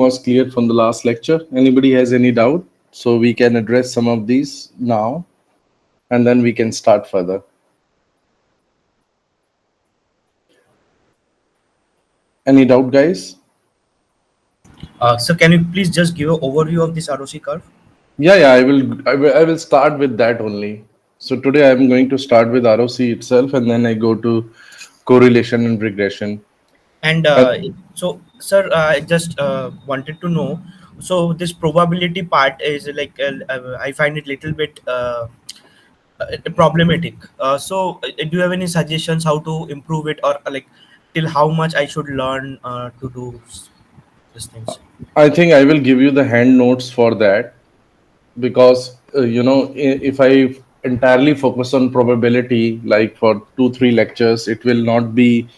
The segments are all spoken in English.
was clear from the last lecture. Anybody has any doubt? So we can address some of these now, and then we can start further. Any doubt, guys? So can you please just give an overview of this ROC curve? Yeah. I will start with that only. So today I'm going to start with ROC itself, and then I go to correlation and regression. And And sir, I just wanted to know. So this probability part is like I find it little bit problematic. Do you have any suggestions how to improve it, or like till how much I should learn to do these things? I think I will give you the hand notes for that, because if I entirely focus on probability like for 2 3 lectures, it will not be,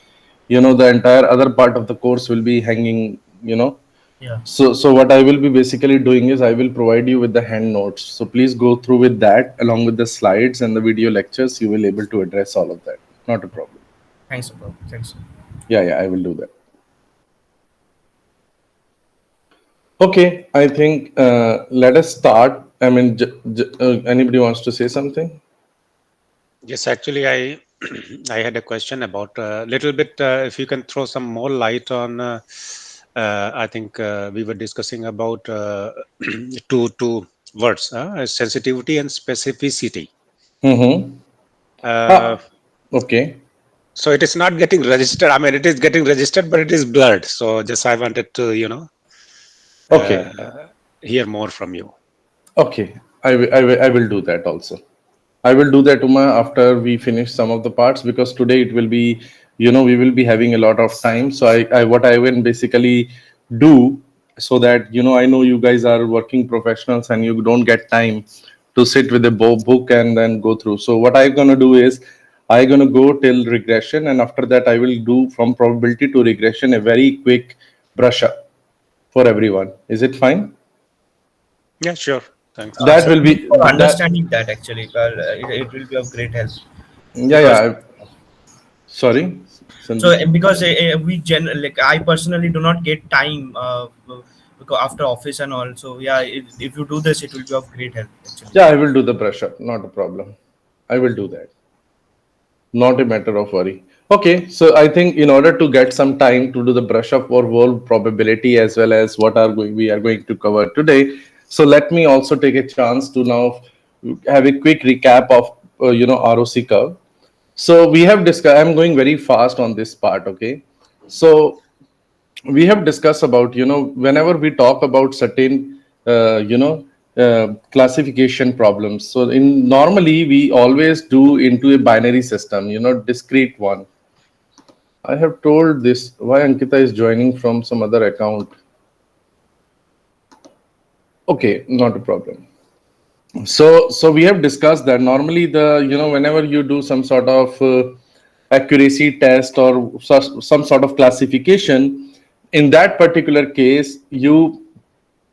the entire other part of the course will be hanging, Yeah. so what I will be basically doing is I will provide you with the hand notes, so please go through with that along with the slides and the video lectures. You will able to address all of that, not a problem. Thanks, bro. Thanks. Yeah, I will do that. Okay, I think let us start. I mean, anybody wants to say something? Yes, actually, I I had a question about a little bit. If you can throw some more light on, I think we were discussing about two words, sensitivity and specificity. Mm-hmm. Uh, Ah, okay. so it is not getting registered. I mean, it is getting registered, but it is blurred. So just I wanted to, Okay. hear more from you. Okay. I will do that also. I will do that, Uma, after we finish some of the parts, because today it will be, we will be having a lot of time. So what I will basically do, so that, I know you guys are working professionals and you don't get time to sit with a book and then go through. So what I'm going to do is I'm going to go till regression, and after that I will do from probability to regression a very quick brush up for everyone. Is it fine? Yeah, sure. Thanks. That So will thanks be for that. understanding that actually. It will be of great help Yeah, because sorry, so Sandeep. because like I personally do not get time because after office and all. So yeah, if you do this, it will be of great help actually. Yeah, I will do the brush up. Not a problem. I will do that. Not a matter of worry. Okay, so I think in order to get some time to do the brush up for whole probability as well as what are going we are going to cover today. So let me also take a chance to now have a quick recap of ROC curve. So we have discussed. I'm going very fast on this part. Okay, so we have discussed about, whenever we talk about certain classification problems, so in normally we always do into a binary system, discrete one. I have told this why Ankita is joining from some other account. Okay, not a problem. So we have discussed that normally the, whenever you do some sort of accuracy test or some sort of classification, in that particular case you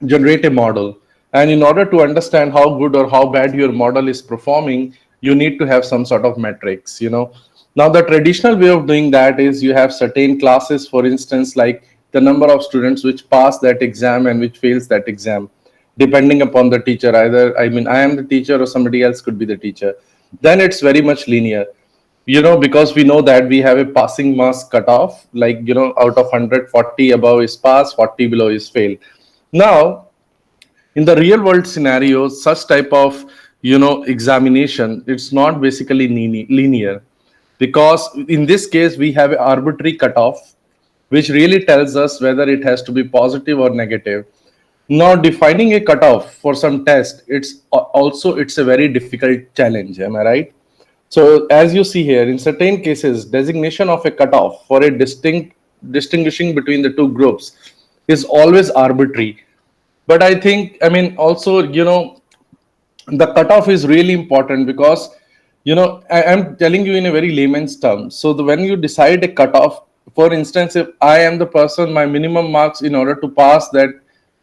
generate a model, and in order to understand how good or how bad your model is performing, you need to have some sort of metrics. Now the traditional way of doing that is you have certain classes, for instance, like the number of students which pass that exam and which fails that exam, depending upon the teacher. Either, I mean, I am the teacher or somebody else could be the teacher. Then it's very much linear, because we know that we have a passing marks cutoff, like, out of 100, 40 above is pass, 40 below is fail. Now in the real world scenarios, such type of, examination, it's not basically linear, because in this case we have an arbitrary cutoff which really tells us whether it has to be positive or negative. Now defining a cutoff for some test, it's a very difficult challenge. Am I right? So as you see here, in certain cases, designation of a cutoff for a distinguishing between the two groups is always arbitrary. But I think, I mean, also, the cutoff is really important, because, I'm telling you in a very layman's term. So when you decide a cutoff, for instance, if I am the person, my minimum marks in order to pass that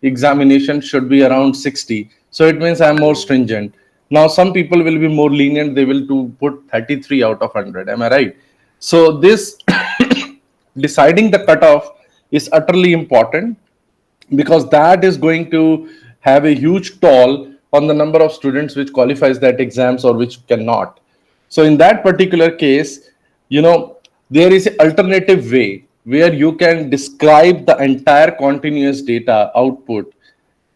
examination should be around 60. So it means I'm more stringent. Now some people will be more lenient. They will to put 33 out of 100. Am I right? So this deciding the cutoff is utterly important. because that is going to have a huge toll on the number of students which qualifies that exams or which cannot. So in that particular case, there is an alternative way where you can describe the entire continuous data output.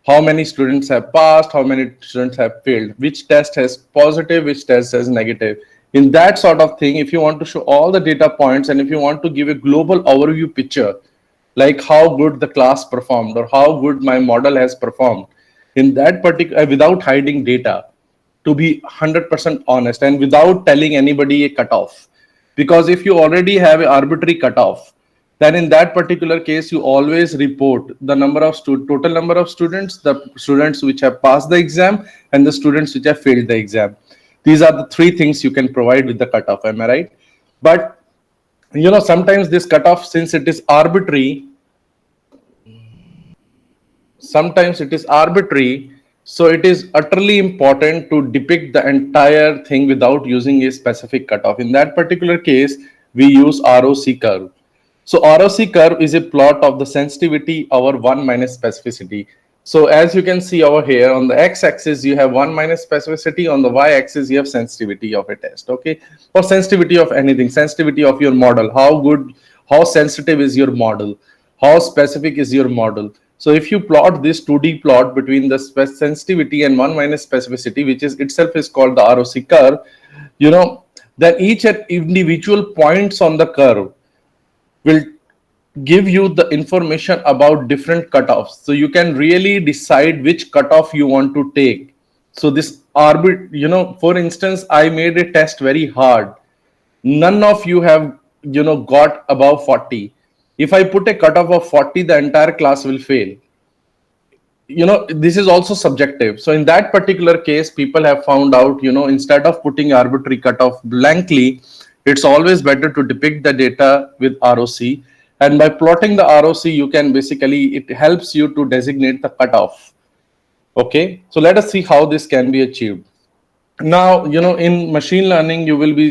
How many students have passed, how many students have failed, which test has positive, which test has negative. In that sort of thing, if you want to show all the data points and if you want to give a global overview picture, like how good the class performed or how good my model has performed in that particular, without hiding data, to be 100% honest and without telling anybody a cutoff. Because if you already have an arbitrary cutoff, then in that particular case, you always report the number of total number of students, the students which have passed the exam, and the students which have failed the exam. These are the three things you can provide with the cutoff. Am I right? But sometimes this cutoff, since it is arbitrary, so it is utterly important to depict the entire thing without using a specific cutoff. In that particular case, we use ROC curve. So ROC curve is a plot of the sensitivity over 1 minus specificity. So as you can see over here, on the x-axis you have 1 minus specificity, on the y-axis you have sensitivity of a test, okay, or sensitivity of anything, sensitivity of your model, how sensitive is your model, how specific is your model. So if you plot this 2D plot between the sensitivity and 1 minus specificity, which is itself is called the ROC curve, then each individual points on the curve will give you the information about different cutoffs. So you can really decide which cutoff you want to take. So this for instance, I made a test very hard. None of you have, got above 40. If I put a cutoff of 40, the entire class will fail. This is also subjective. So in that particular case, people have found out, instead of putting arbitrary cutoff blankly, it's always better to depict the data with ROC. And by plotting the ROC, you can basically, it helps you to designate the cutoff. Okay, so let us see how this can be achieved. Now, in machine learning,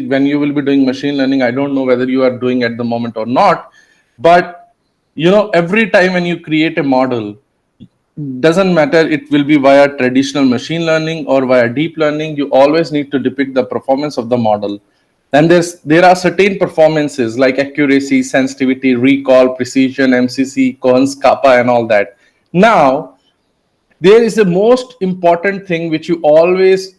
when you will be doing machine learning, I don't know whether you are doing at the moment or not, but, every time when you create a model, doesn't matter, it will be via traditional machine learning or via deep learning, you always need to depict the performance of the model. And there are certain performances like accuracy, sensitivity, recall, precision, MCC, Cohen's kappa, and all that. Now, there is the most important thing which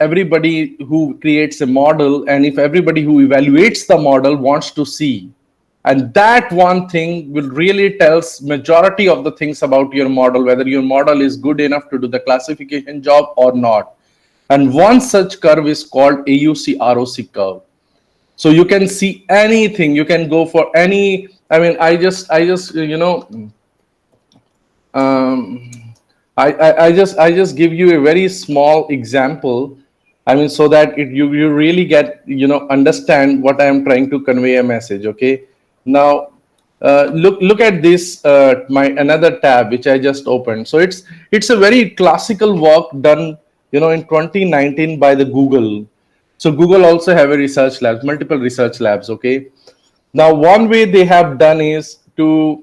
everybody who creates a model, and if everybody who evaluates the model wants to see. And that one thing will really tells majority of the things about your model, whether your model is good enough to do the classification job or not. And one such curve is called AUC ROC curve. So you can see anything. You can go for any. I mean, I just give you a very small example. I mean, so that you really get understand what I am trying to convey a message. Okay. Now, look at this. My another tab which I just opened. So it's a very classical work done in 2019 by the Google. So Google also have a research labs, multiple research labs. Okay. Now, one way they have done is to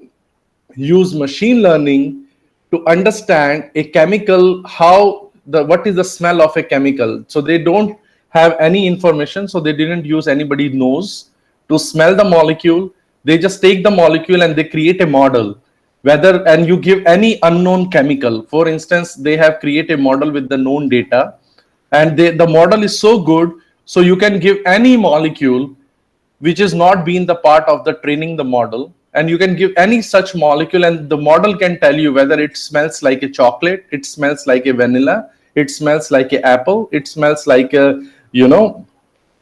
use machine learning to understand a chemical, what is the smell of a chemical. So they don't have any information. So they didn't use anybody's nose to smell the molecule. They just take the molecule and they create a model. And you give any unknown chemical. For instance, they have created a model with the known data, and the model is so good. So you can give any molecule which is not being the part of the training the model, and you can give any such molecule, and the model can tell you whether it smells like a chocolate, it smells like a vanilla, it smells like an apple, it smells like a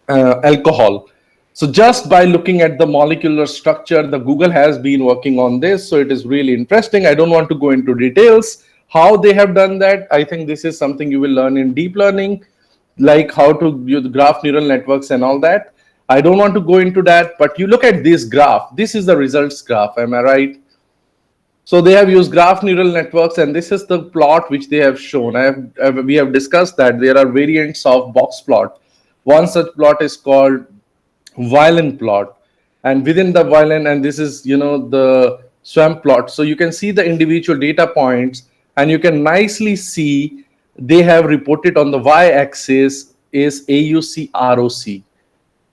alcohol. So just by looking at the molecular structure, the Google has been working on this. So it is really interesting. I don't want to go into details how they have done that. I think this is something you will learn in deep learning, like how to use graph neural networks and all that. I don't want to go into that, but you look at this graph. This is the results graph. Am I right? So they have used graph neural networks, and this is the plot which they have shown. We have discussed that there are variants of box plot. One such plot is called violin plot, and within the violin, and this is the SWAM plot. So you can see the individual data points, and you can nicely see they have reported on the y-axis is AUC ROC.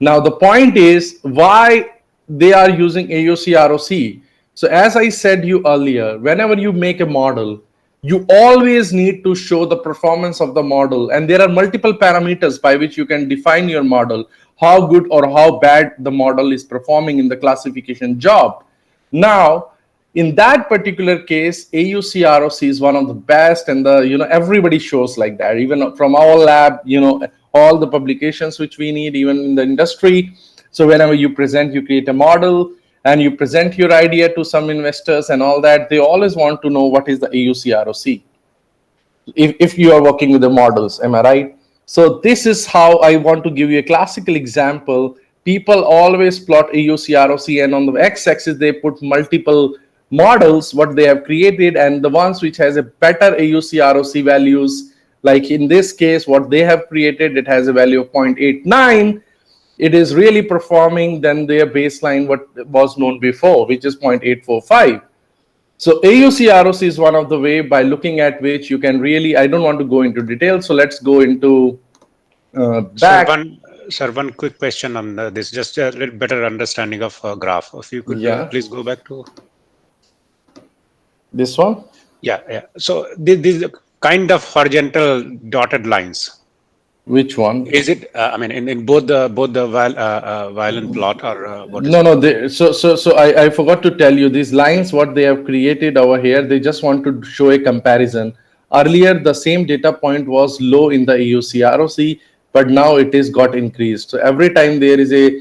Now the point is why they are using AUC ROC. So as I said you earlier, whenever you make a model, you always need to show the performance of the model, and there are multiple parameters by which you can define your model, how good or how bad the model is performing in the classification job. Now, in that particular case, AUC ROC is one of the best, and everybody shows like that. Even from our lab, all the publications which we need, even in the industry. So whenever you present, you create a model and you present your idea to some investors and all that, they always want to know what is the AUC ROC. If you are working with the models, am I right? So this is how I want to give you a classical example. People always plot AUC ROC, and on the x-axis they put multiple models what they have created, and the ones which has a better AUC ROC values, like in this case what they have created, it has a value of 0.89. It is really performing than their baseline what was known before, which is 0.845. So AUC ROC is one of the way by looking at which you can really, I don't want to go into detail, so let's go into back. Sir, one quick question on this, just a little better understanding of graph. If you could please go back to this one. Yeah. So these kind of horizontal dotted lines. Which one is it? I mean, in both the violin plot, or what? No. So I forgot to tell you, these lines what they have created over here. They just want to show a comparison. Earlier, the same data point was low in the AUC ROC, but now it is got increased. So every time there is a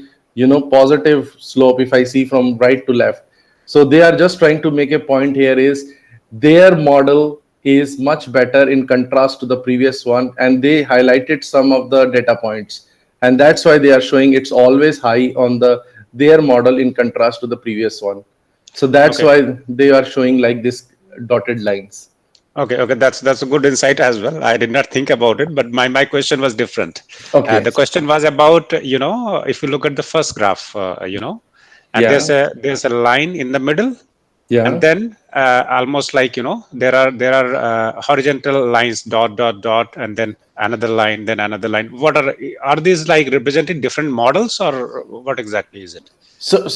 positive slope, if I see from right to left. So they are just trying to make a point here is their model is much better in contrast to the previous one, and they highlighted some of the data points, and that's why they are showing it's always high on their model in contrast to the previous one. So that's why they are showing like this dotted lines. Okay, that's a good insight as well. I did not think about it, but my question was different. The question was about if you look at the first graph, and there's a line in the middle. Yeah. And then almost like there are horizontal lines, dot, and then another line, then another line. What are these like representing different models, or what exactly is it? So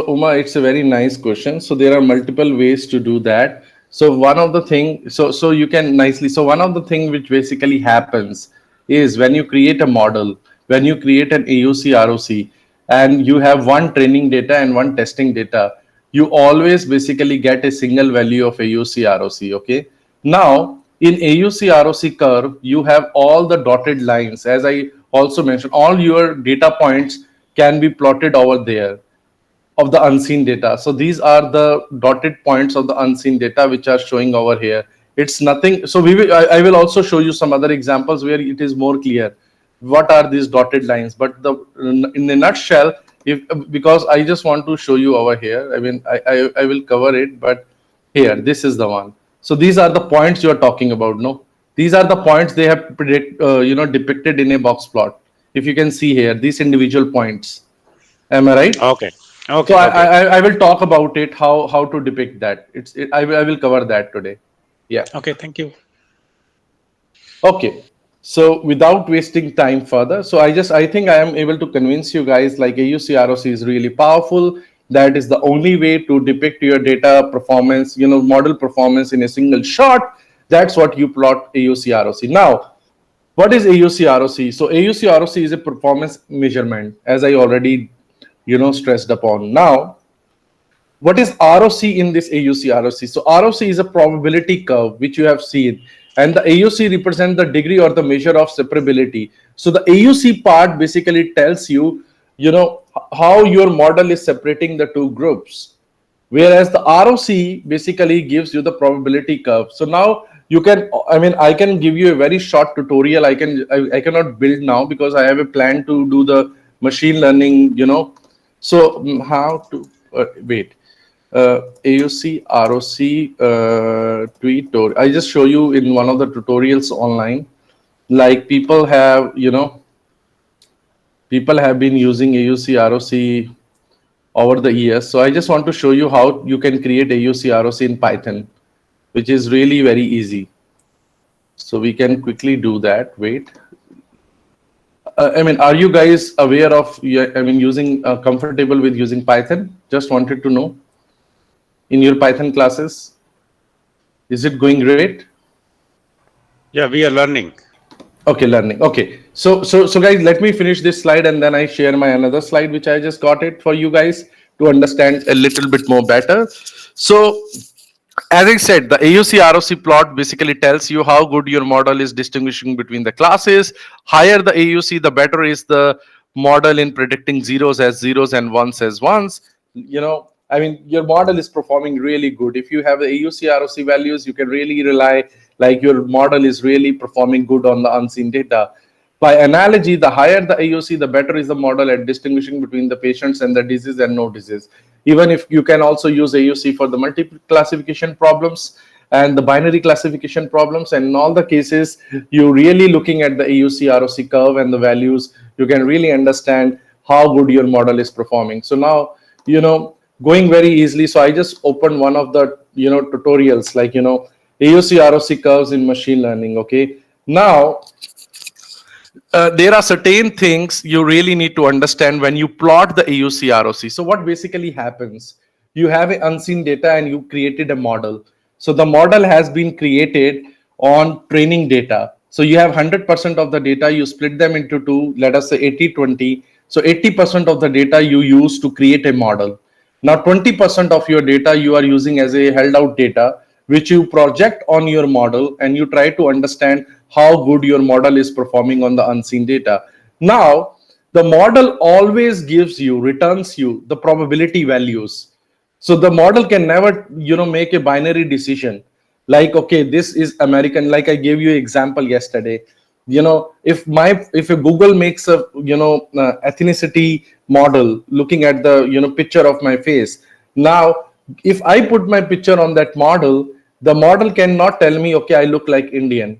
Uma, it's a very nice question. So there are multiple ways to do that. So one of the thing, so you can nicely. So one of the thing which basically happens is when you create a model, when you create an AUC ROC, and you have one training data and one testing data, you always basically get a single value of AUC ROC. Okay. Now in AUC ROC curve, you have all the dotted lines. As I also mentioned, all your data points can be plotted over there of the unseen data. So these are the dotted points of the unseen data which are showing over here. It's nothing. So I will also show you some other examples where it is more clear what are these dotted lines. But in a nutshell, because I just want to show you over here. I mean, I will cover it, but here, this is the one. So these are the points you are talking about. No, these are the points they have depicted in a box plot. If you can see here, these individual points. Am I right? Okay. So I will talk about it, how to depict that. I will cover that today. Yeah. Okay. Thank you. Okay. So without wasting time further, so I think I am able to convince you guys like AUC ROC is really powerful. That is the only way to depict your data performance, model performance in a single shot. That's what you plot AUC ROC. Now, what is AUC ROC? So AUC ROC is a performance measurement, as I already, stressed upon. Now, what is ROC in this AUC ROC? So ROC is a probability curve, which you have seen. And the AUC represents the degree or the measure of separability. So the AUC part basically tells you, how your model is separating the two groups. Whereas the ROC basically gives you the probability curve. So now you can, I can give you a very short tutorial. I cannot build now because I have a plan to do the machine learning, So how to, wait. AUC ROC tutorial. I just show you in one of the tutorials online. Like people have been using AUC ROC over the years. So I just want to show you how you can create AUC ROC in Python, which is really very easy. So we can quickly do that. Wait. I mean, are you guys aware of, I mean, using comfortable with using Python? Just wanted to know in your Python classes. Is it going great? Yeah, we are learning. Okay, learning. Okay. So guys, let me finish this slide and then I share my another slide, which I just got it for you guys to understand a little bit more better. So as I said, the AUC ROC plot basically tells you how good your model is distinguishing between the classes. Higher the AUC, the better is the model in predicting zeros as zeros and ones as ones. You know, I mean, your model is performing really good. If you have the AUC ROC values, you can really rely like your model is really performing good on the unseen data. By analogy, the higher the AUC, the better is the model at distinguishing between the patients and the disease and no disease. Even if you can also use AUC for the multiple classification problems and the binary classification problems, and in all the cases, you're really looking at the AUC ROC curve and the values, you can really understand how good your model is performing. So now, you know, going very easily. So I just opened one of the, you know, tutorials like, you know, AUC ROC curves in machine learning. Okay. Now, there are certain things you really need to understand when you plot the AUC ROC. So what basically happens? You have an unseen data and you created a model. So the model has been created on training data. So you have 100% of the data, you split them into two, let us say 80-20. So 80% of the data you use to create a model. Now 20% of your data you are using as a held out data, which you project on your model and you try to understand how good your model is performing on the unseen data. Now, the model always gives you, returns you the probability values. So the model can never, you know, make a binary decision like, okay, this is American, like I gave you an example yesterday. You know, if a Google makes a, you know, ethnicity model looking at the, you know, picture of my face. Now, if I put my picture on that model, the model cannot tell me, okay, I look like Indian.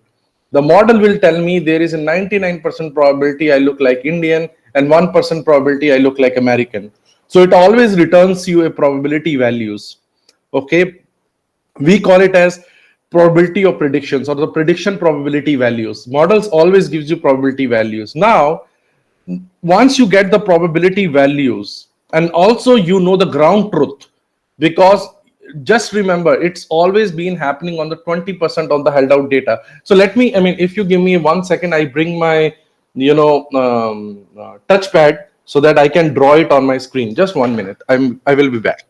The model will tell me there is a 99% probability I look like Indian and 1% probability I look like American. So it always returns you a probability values. Okay. We call it as probability of predictions or the prediction probability values. Models always gives you probability values. Now, once you get the probability values and also you know the ground truth, because just remember it's always been happening on the 20% of the held out data. So let me, I mean, if you give me 1 second, I bring my, you know, touchpad so that I can draw it on my screen. Just 1 minute. I will be back.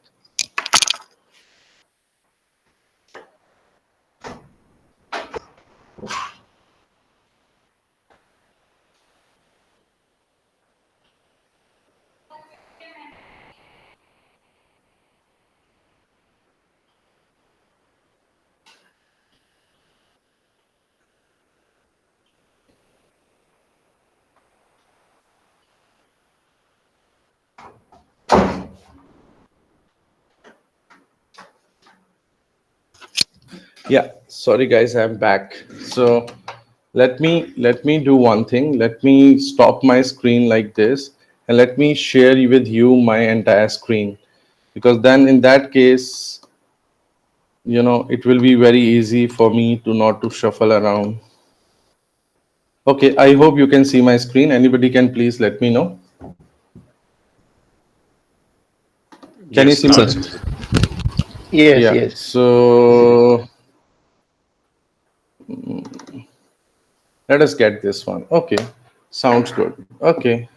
Yeah, sorry guys, I'm back. So let me do one thing. Let me stop my screen like this and let me share with you my entire screen, because then in that case, you know, it will be very easy for me to not to shuffle around. Okay, I hope you can see my screen. Anybody can please let me know. Can you see my screen? Yes, Yeah. yes. So let us get this one. Okay, sounds good. Okay,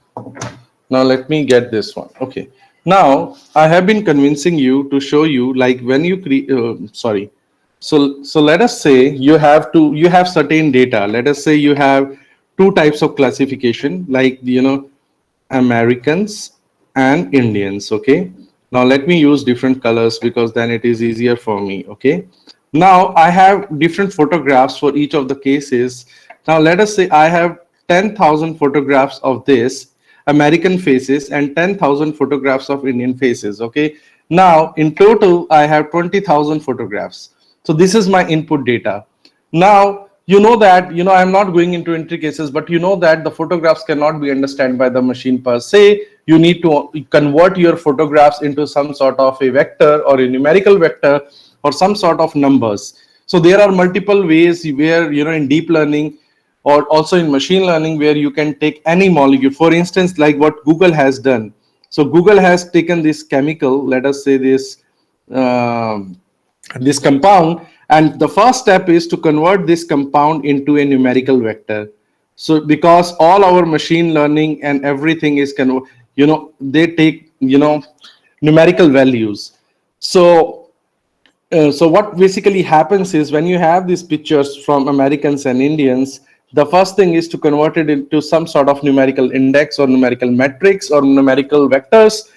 now let me get this one. Okay, now I have been convincing you to show you like when you create. Sorry. So let us say you have certain data. Let us say you have two types of classification, like, you know, Americans and Indians. Okay. Now let me use different colors because then it is easier for me. Okay. Now I have different photographs for each of the cases. Now let us say I have 10,000 photographs of this American faces and 10,000 photographs of Indian faces. Okay. Now in total I have 20,000 photographs. So this is my input data. Now you know that, I'm not going into intricacies, but you know that the photographs cannot be understood by the machine per se. You need to convert your photographs into some sort of a vector or a numerical vector or some sort of numbers. So there are multiple ways where, in deep learning or also in machine learning, where you can take any molecule, for instance, like what Google has done. So Google has taken this chemical, let us say um this compound, and the first step is to convert this compound into a numerical vector. So because all our machine learning and everything is they take numerical values. So what basically happens is, when you have these pictures from Americans and Indians, the first thing is to convert it into some sort of numerical index or numerical metrics or numerical vectors.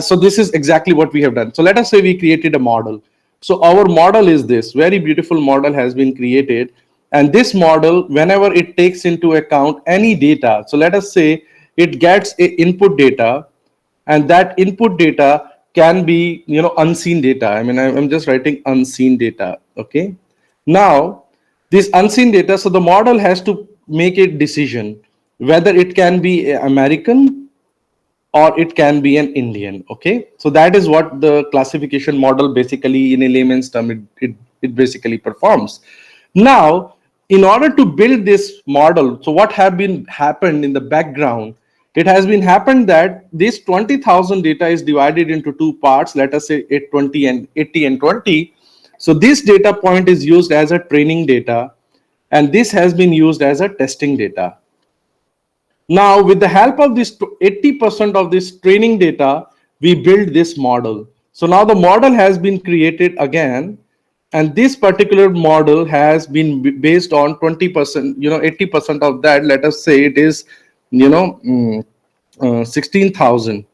So this is exactly what we have done. So let us say we created a model. So our model is this very beautiful model has been created. And this model, whenever it takes into account any data, so let us say it gets a input data, and that input data can be unseen data. I mean, I'm just writing unseen data. Okay, now this unseen data, so the model has to make a decision whether it can be American or it can be an Indian. Okay, so that is what the classification model basically, in a layman's term, it basically performs. Now, in order to build this model, so what have been happened in the background, it has been happened that this 20,000 data is divided into two parts, let us say 820 and 80 and 20. So this data point is used as a training data, and this has been used as a testing data. Now, with the help of this 80% of this training data, we build this model. So now the model has been created again, and this particular model has been based on 20%, 80% of that. Let us say it is, 16,000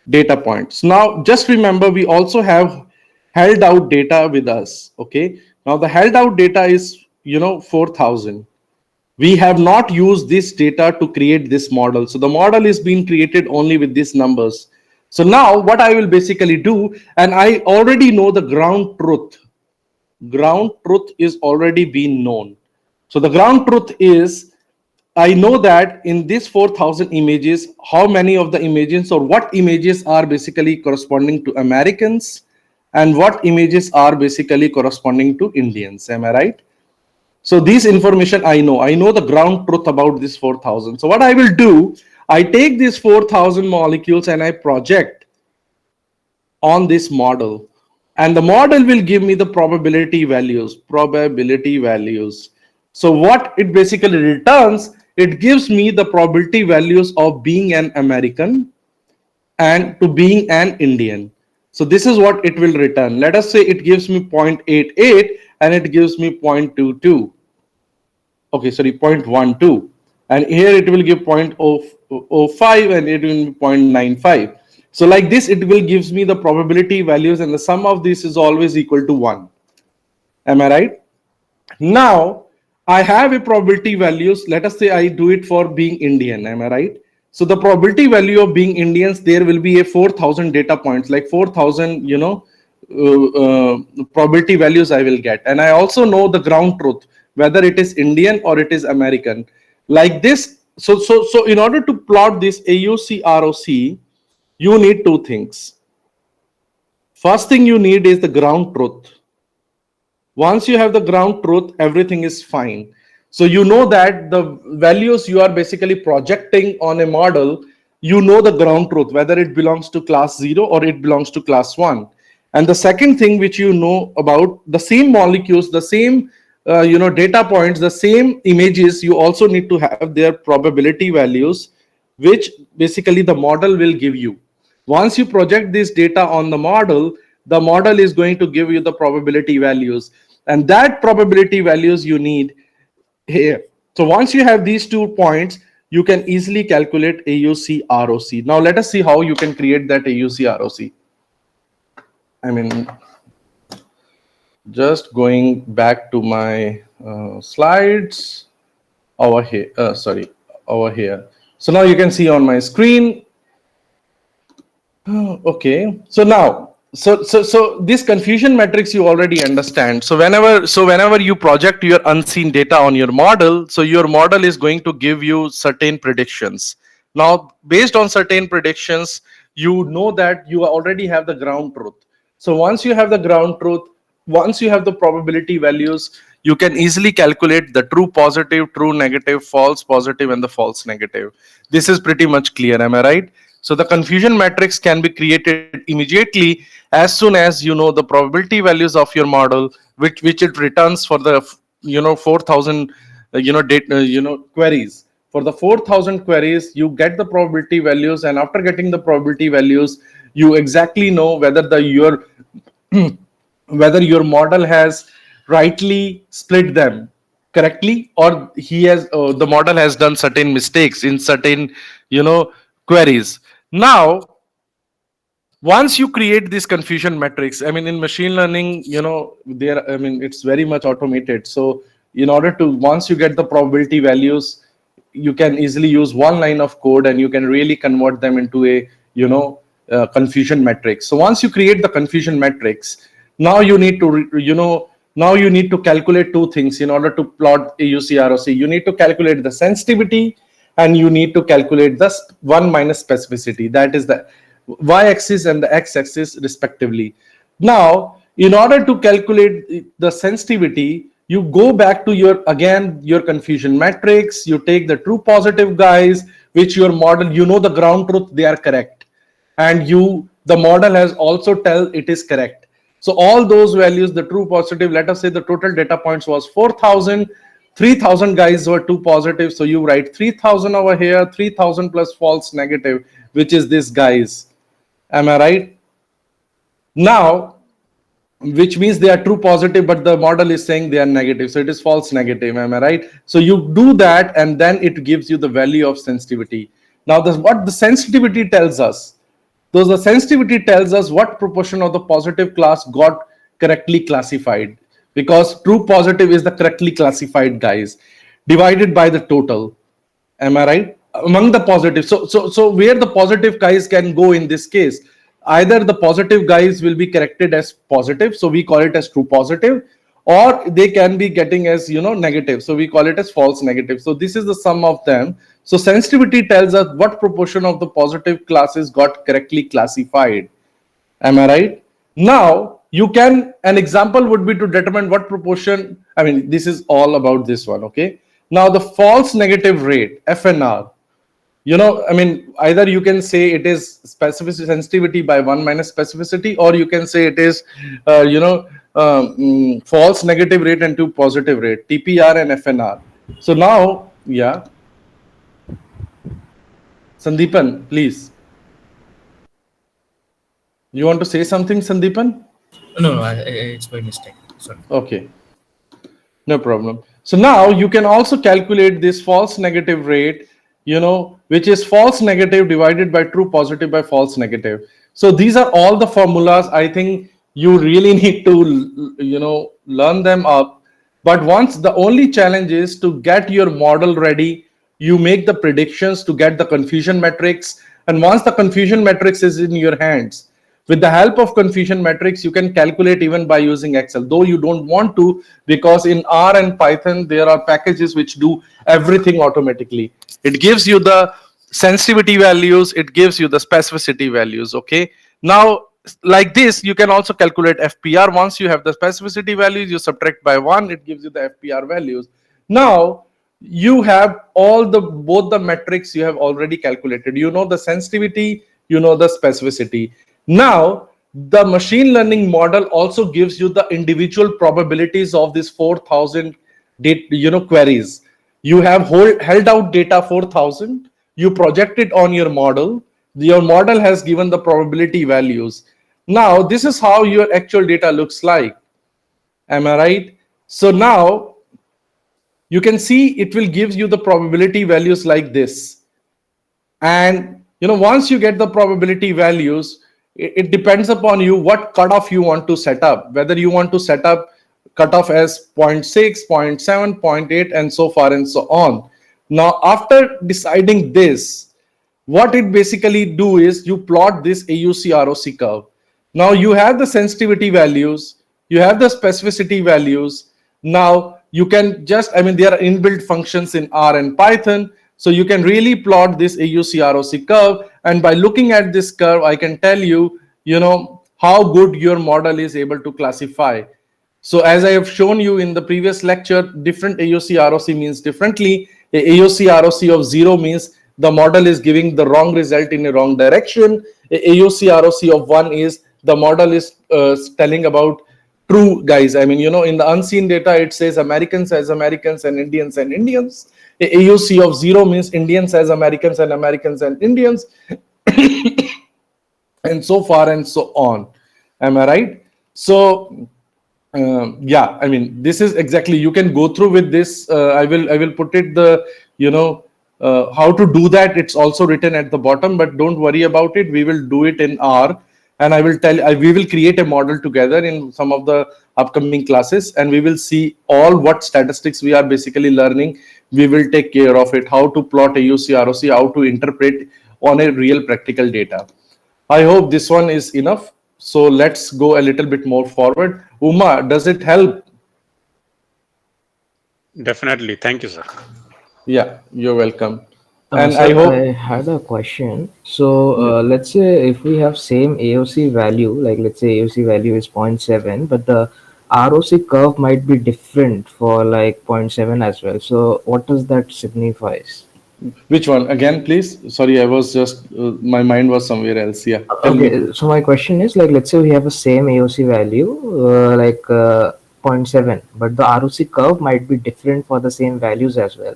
data points. Now, just remember, we also have held out data with us. Okay. Now the held out data is, 4,000. We have not used this data to create this model. So the model is being created only with these numbers. So now what I will basically do, and I already know the ground truth. Ground truth is already been known. So the ground truth is, I know that in this 4,000 images, how many of the images or what images are basically corresponding to Americans and what images are basically corresponding to Indians. Am I right? So this information I know the ground truth about this 4,000. So what I will do, I take these 4,000 molecules and I project on this model, and the model will give me the probability values. So what it basically returns, it gives me the probability values of being an American and to being an Indian. So this is what it will return. Let us say it gives me 0.88 and it gives me 0.22. Okay, sorry, 0.12. And here it will give 0.005 and it will be 0.95. So like this, it will gives me the probability values, and the sum of this is always equal to 1. Am I right? Now, I have a probability values. Let us say I do it for being Indian. Am I right? So the probability value of being Indians, there will be a 4,000 data points, like 4,000, probability values I will get. And I also know the ground truth, whether it is Indian or it is American. Like this. So in order to plot this AUC ROC, you need two things. First thing you need is the ground truth. Once you have the ground truth, everything is fine. So you know that the values you are basically projecting on a model, you know the ground truth, whether it belongs to class 0 or it belongs to class 1. And the second thing which you know about the same molecules, the same data points, the same images, you also need to have their probability values, which basically the model will give you. Once you project this data on the model is going to give you the probability values, and that probability values you need here. So once you have these 2 points, you can easily calculate AUC ROC. Now let us see how you can create that AUC ROC. I mean, just going back to my slides over here. Over here. So now you can see on my screen. Okay. So now So this confusion matrix you already understand. So whenever you project your unseen data on your model, so your model is going to give you certain predictions. Now, based on certain predictions, you know that you already have the ground truth. So once you have the ground truth, once you have the probability values, you can easily calculate the true positive, true negative, false positive, and the false negative. This is pretty much clear. Am I right? So the confusion matrix can be created immediately as soon as you know the probability values of your model, which it returns for the 4,000 queries. For the 4,000 queries, you get the probability values, and after getting the probability values, you exactly know whether your model has rightly split them correctly, or the model has done certain mistakes in certain queries. Now, once you create this confusion matrix, I mean, in machine learning, there, I mean, it's very much automated. So in order to, once you get the probability values, you can easily use one line of code and you can really convert them into a confusion matrix. So once you create the confusion matrix, now you need to now you need to calculate two things in order to plot AUC ROC. You need to calculate the sensitivity, and you need to calculate the 1 minus specificity, that is the y-axis and the x-axis respectively. Now, in order to calculate the sensitivity, you go back to your confusion matrix. You take the true positive guys, which your model, the ground truth, they are correct, and the model has also tell it is correct. So all those values, the true positive, let us say the total data points was 4,000. 3,000 guys were too positive, so you write 3,000 over here, 3,000 plus false negative, which is this guys. Am I right? Now, which means they are true positive, but the model is saying they are negative, so it is false negative. Am I right? So you do that, and then it gives you the value of sensitivity. Now, what the sensitivity tells us. The sensitivity tells us what proportion of the positive class got correctly classified, because true positive is the correctly classified guys divided by the total. Am I right? Among the positive. So where the positive guys can go in this case, either the positive guys will be corrected as positive, so we call it as true positive, or they can be getting as negative, so we call it as false negative. So this is the sum of them. So sensitivity tells us what proportion of the positive classes got correctly classified. Am I right? Now, an example would be to determine what proportion, I mean, this is all about this one, okay? Now, the false negative rate, FNR, I mean, either you can say it is specificity sensitivity by 1 minus specificity, or you can say it is, false negative rate and true positive rate, TPR and FNR. So now, yeah. Sandeepan, please. You want to say something, Sandeepan? No, it's by mistake. Sorry. Okay. No problem. So now you can also calculate this false negative rate, which is false negative divided by true positive by false negative. So these are all the formulas. I think you really need to, learn them up. But the only challenge is to get your model ready. You make the predictions to get the confusion matrix. And once the confusion matrix is in your hands, with the help of confusion matrix, you can calculate even by using Excel, though you don't want to, because in R and Python, there are packages which do everything automatically. It gives you the sensitivity values, it gives you the specificity values, okay? Now, like this, you can also calculate FPR. Once you have the specificity values, you subtract by 1, it gives you the FPR values. Now, you have both the metrics you have already calculated. You know the sensitivity, you know the specificity. Now, the machine learning model also gives you the individual probabilities of these 4,000 queries. You have held out data 4,000, you project it on your model. Your model has given the probability values. Now, this is how your actual data looks like. Am I right? So now, you can see it will give you the probability values like this. And, once you get the probability values, it depends upon you what cutoff you want to set up, whether you want to set up cutoff as 0.6, 0.7, 0.8, and so far and so on. Now, after deciding this, what it basically do is you plot this AUC ROC curve. Now you have the sensitivity values, you have the specificity values. Now you can just, I mean, there are inbuilt functions in R and Python. So you can really plot this AUC ROC curve. And by looking at this curve, I can tell you, how good your model is able to classify. So as I have shown you in the previous lecture, different AUC ROC means differently. A AUC ROC of 0 means the model is giving the wrong result in a wrong direction. A AUC ROC of 1 is the model is telling about true, guys. I mean, in the unseen data, it says Americans as Americans and Indians and Indians. A AUC of 0 means Indians as Americans and Americans and Indians. And so far and so on. Am I right? So yeah, I mean, this is exactly, you can go through with this. I will put it how to do that. It's also written at the bottom, but don't worry about it. We will do it in R, and I will we will create a model together in some of the upcoming classes, and we will see all what statistics we are basically learning. We will take care of it, how to plot AUC ROC, how to interpret on a real practical data. I hope this one is enough. So let's go a little bit more forward. Uma, does it help? Definitely. Thank you, sir. Yeah, you're welcome. And So I hope I had a question. So let's say if we have same AOC value, like let's say AOC value is 0.7, but the ROC curve might be different for like 0.7 as well. So what does that signifies? which one again, please? Sorry, I was just my mind was somewhere else. Yeah. Tell me. Okay, so my question is like let's say we have a same AOC value like 0.7, but the ROC curve might be different for the same values as well.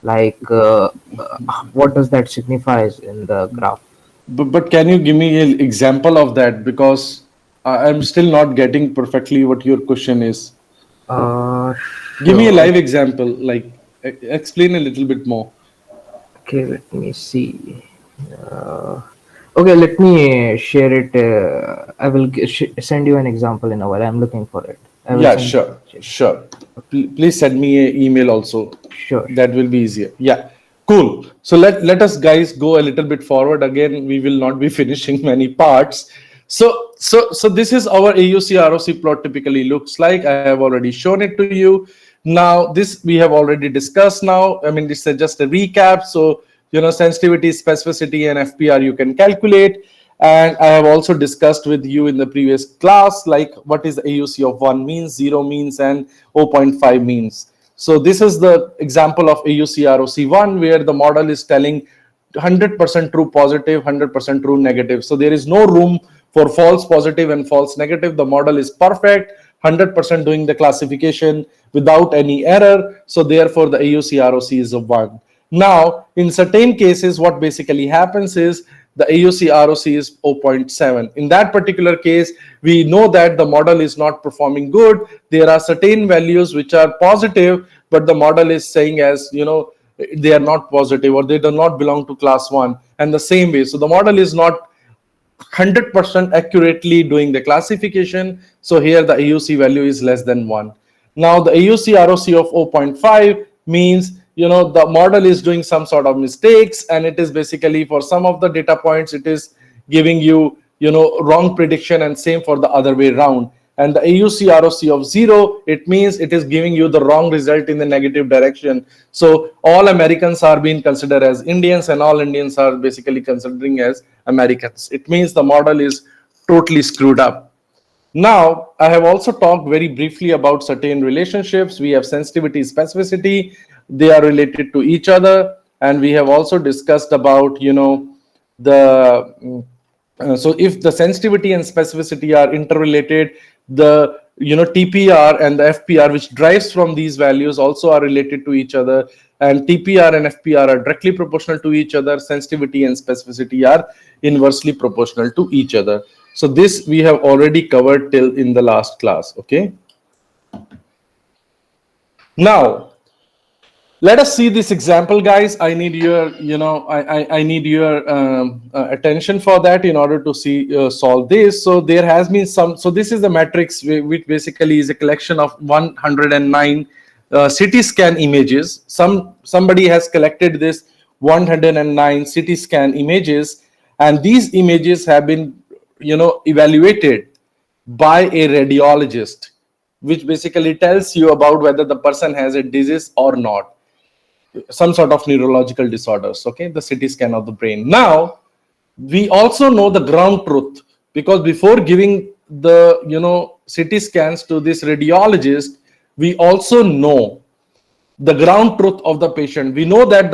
Like what does that signifies in the graph? But can you give me an example of that? Because I'm still not getting perfectly what your question is. Give me a Sure. live example, like explain a little bit more. Okay, let me see. Okay, let me share it. I will send you an example in a while. I'm looking for it. I will Yeah, send sure. Please send me an email also. Sure. That will be easier. Yeah, cool. So let us guys go a little bit forward. Again, we will not be finishing many parts. So this is our AUC ROC plot typically looks like. I have already shown it to you. Now this we have already discussed. Now I mean, this is just a recap. So sensitivity, specificity, and FPR you can calculate. And I have also discussed with you in the previous class, like what is the AUC of 1 means, 0 means, and 0.5 means. So this is the example of AUC ROC1, where the model is telling 100% true positive, 100% true negative. So there is no room for false positive and false negative. The model is perfect, 100% doing the classification without any error. So therefore the AUC ROC is a 1. Now, in certain cases, what basically happens is the AUC ROC is 0.7. In that particular case, we know that the model is not performing good. There are certain values which are positive, but the model is saying as, they are not positive or they do not belong to class 1. And the same way, so the model is not 100% accurately doing the classification. So here the AUC value is less than 1. Now the AUC ROC of 0.5 means the model is doing some sort of mistakes, and it is basically for some of the data points it is giving you wrong prediction, and same for the other way around. And the AUC ROC of 0, it means it is giving you the wrong result in the negative direction. So all Americans are being considered as Indians, and all Indians are basically considering as Americans. It means the model is totally screwed up. Now, I have also talked very briefly about certain relationships. We have sensitivity, specificity. They are related to each other. And we have also discussed about, so if the sensitivity and specificity are interrelated, the TPR and the FPR, which drives from these values, also are related to each other. And TPR and FPR are directly proportional to each other. Sensitivity and specificity are inversely proportional to each other. So this we have already covered till in the last class. Okay. Now, let us see this example, guys. I need your, I need your attention for that in order to see solve this. So there has been some. So this is the matrix, which basically is a collection of 109 CT scan images. Somebody has collected this 109 CT scan images, and these images have been evaluated by a radiologist, which basically tells you about whether the person has a disease or not, some sort of neurological disorders. Okay, the CT scan of the brain. Now, we also know the ground truth, because before giving the CT scans to this radiologist, we also know the ground truth of the patient. We know that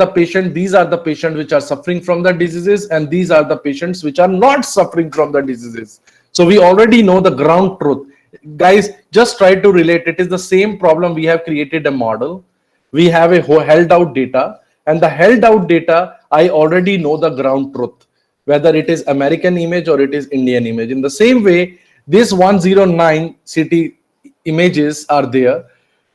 these are the patients which are suffering from the diseases, and these are the patients which are not suffering from the diseases. So we already know the ground truth. Guys, just try to relate. It is the same problem. We have created a model. We have a held out data, and the held out data, I already know the ground truth, whether it is American image or it is Indian image. In the same way, this 109 CT images are there.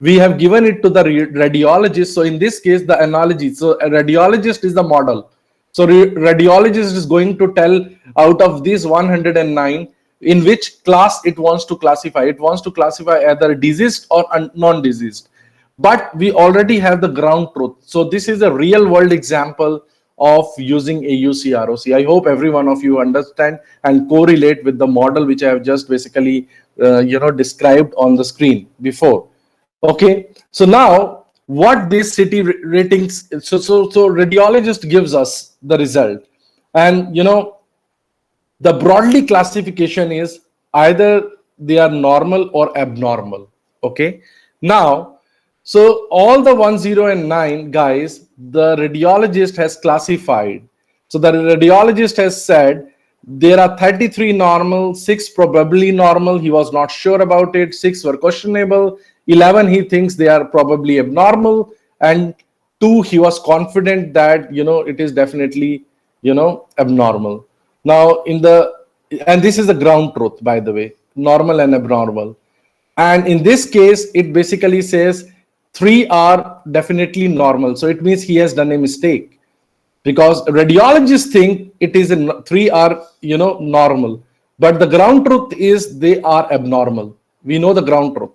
We have given it to the radiologist. So in this case, the analogy, so a radiologist is the model. So radiologist is going to tell out of these 109 in which class it wants to classify. It wants to classify either diseased or non-diseased. But we already have the ground truth. So this is a real world example of using AUC ROC. I hope every one of you understand and correlate with the model which I have just basically described on the screen before. Okay, so now what this CT ratings, so radiologist gives us the result, and the broadly classification is either they are normal or abnormal. Okay, now, so all the 109 guys, the radiologist has classified. So the radiologist has said there are 33 normal, 6 probably normal. He was not sure about it. 6 were questionable. 11 he thinks they are probably abnormal, and 2 he was confident that it is definitely abnormal. Now and this is the ground truth, by the way, normal and abnormal. And in this case, it basically says 3 are definitely normal. So it means he has done a mistake, because radiologists think it is 3 are normal, but the ground truth is they are abnormal. We know the ground truth.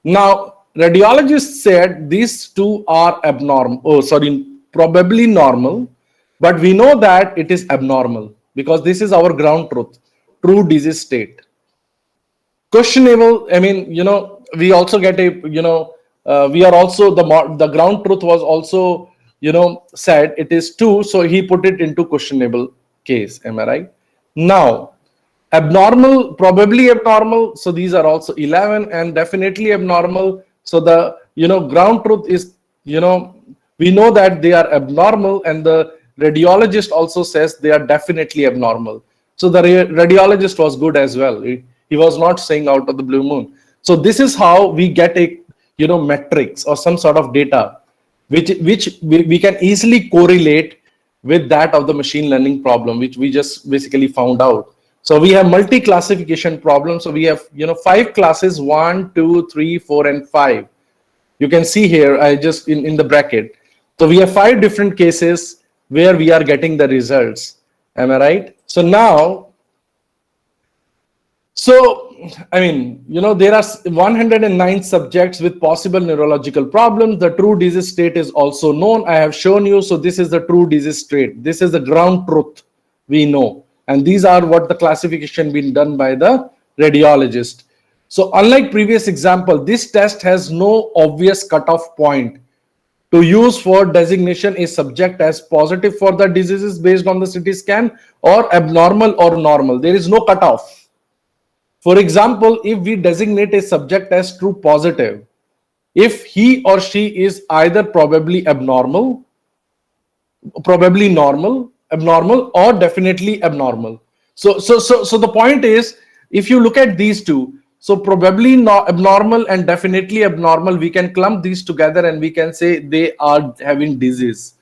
Now, radiologists said these 2 are probably normal, but we know that it is abnormal, because this is our ground truth, true disease state. Questionable, I mean, we also get a, we are also, the ground truth was also, said it is 2, so he put it into questionable case. Am I right? Now, abnormal, probably abnormal, so these are also 11, and definitely abnormal. So the ground truth is, we know that they are abnormal, and the radiologist also says they are definitely abnormal. So the radiologist was good as well. He was not saying out of the blue moon. So this is how we get a metrics or some sort of data which we can easily correlate with that of the machine learning problem, which we just basically found out. So we have multi-classification problem. So we have 5 classes, 1, 2, 3, 4, and 5. You can see here, I just in the bracket. So we have 5 different cases where we are getting the results. Am I right? So now, I mean, there are 109 subjects with possible neurological problems. The true disease state is also known. I have shown you. So this is the true disease state. This is the ground truth we know. And these are what the classification been done by the radiologist. So unlike previous example, this test has no obvious cutoff point to use for designation a subject as positive for the diseases based on the CT scan, or abnormal or normal. There is no cutoff. For example, if we designate a subject as true positive, if he or she is either probably abnormal, probably normal, abnormal, or definitely abnormal. So the point is, if you look at these two, so probably not abnormal and definitely abnormal, we can clump these together and we can say they are having disease.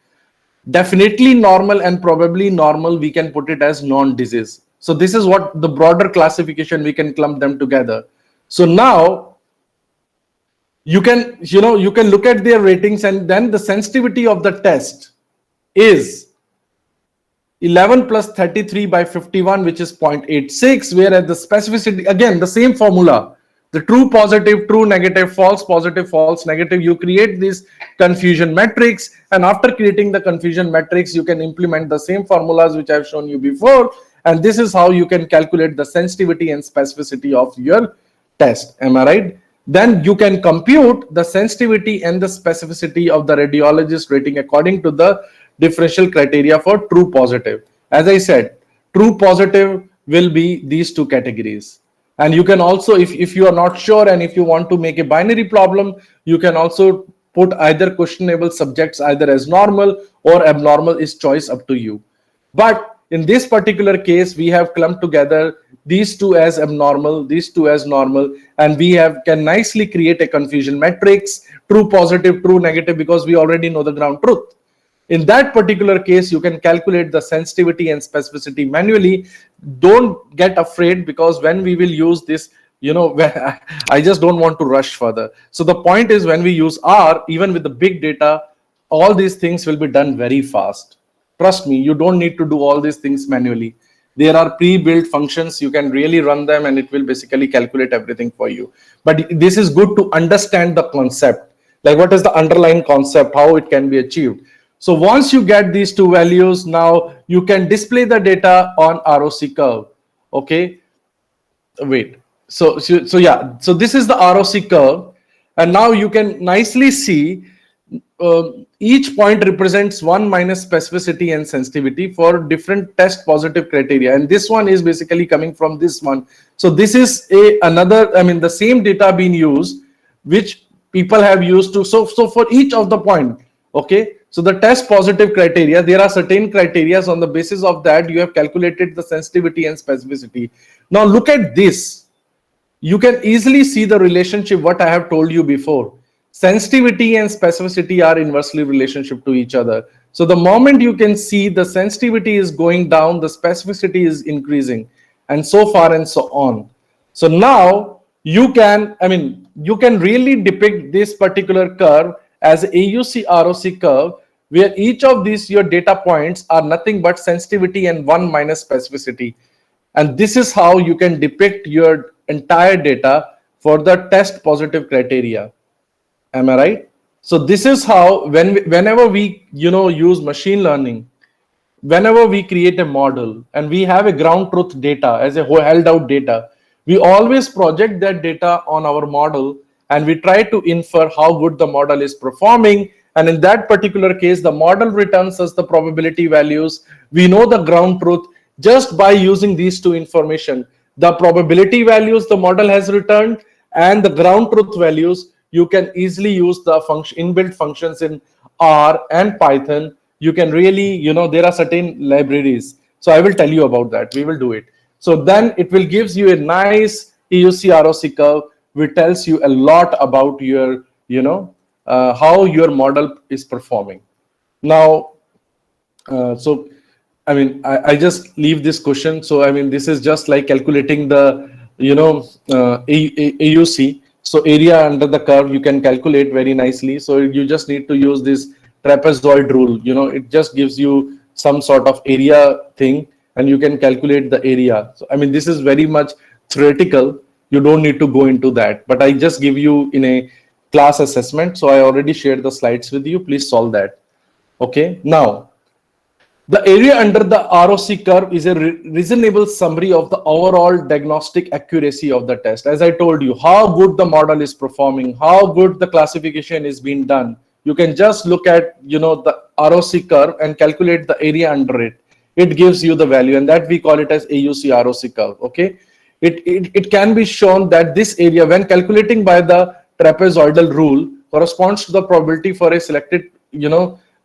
Definitely normal and probably normal, we can put it as non-disease. So this is what the broader classification, we can clump them together. So now you can look at their ratings, and then the sensitivity of the test is 11 plus 33 by 51, which is 0.86, whereas the specificity, again, the same formula, the true positive, true negative, false positive, false negative, you create this confusion matrix, and after creating the confusion matrix, you can implement the same formulas which I've shown you before, and this is how you can calculate the sensitivity and specificity of your test. Am I right? Then you can compute the sensitivity and the specificity of the radiologist rating according to the differential criteria for true positive. As I said, true positive will be these two categories. And you can also, if you are not sure and if you want to make a binary problem, you can also put either questionable subjects either as normal or abnormal, is choice up to you. But in this particular case, we have clumped together these two as abnormal, these two as normal, and we can nicely create a confusion matrix, true positive, true negative, because we already know the ground truth. In that particular case, you can calculate the sensitivity and specificity manually. Don't get afraid, because when we will use this, I just don't want to rush further. So the point is, when we use R, even with the big data, all these things will be done very fast. Trust me, you don't need to do all these things manually. There are pre-built functions. You can really run them and it will basically calculate everything for you. But this is good to understand the concept. Like, what is the underlying concept, how it can be achieved. So once you get these two values, now you can display the data on ROC curve. Okay. Wait. So yeah. So this is the ROC curve. And now you can nicely see each point represents one minus specificity and sensitivity for different test positive criteria, and this one is basically coming from this one. So this is the same data being used which people have used to, so for each of the point. Okay, so the test positive criteria, there are certain criteria, on the basis of that you have calculated the sensitivity and specificity. Now look at this, you can easily see the relationship what I have told you before. Sensitivity and specificity are inversely relationship to each other. So the moment you can see the sensitivity is going down, the specificity is increasing, and so far and so on. So now you can really depict this particular curve as AUC ROC curve, where each of these your data points are nothing but sensitivity and one minus specificity. And this is how you can depict your entire data for the test positive criteria. Am I right? So this is how, whenever we use machine learning, whenever we create a model and we have a ground truth data as a held out data, we always project that data on our model and we try to infer how good the model is performing. And in that particular case, the model returns us the probability values. We know the ground truth just by using these two information. The probability values the model has returned and the ground truth values. You can easily use the inbuilt functions in R and Python. You can really, there are certain libraries. So I will tell you about that. We will do it. So then it will gives you a nice AUC ROC curve, which tells you a lot about your, how your model is performing. Now, I just leave this question. So, this is just like calculating the, AUC. So area under the curve, you can calculate very nicely. So you just need to use this trapezoid rule. It just gives you some sort of area thing and you can calculate the area. So, this is very much theoretical. You don't need to go into that, but I just give you in a class assessment. So I already shared the slides with you. Please solve that. Okay. Now, the area under the ROC curve is a reasonable summary of the overall diagnostic accuracy of the test. As I told you, how good the model is performing, how good the classification is being done. You can just look at, the ROC curve and calculate the area under it. It gives you the value, and that we call it as AUC ROC curve. Okay. It can be shown that this area, when calculating by the trapezoidal rule, corresponds to the probability for a selected,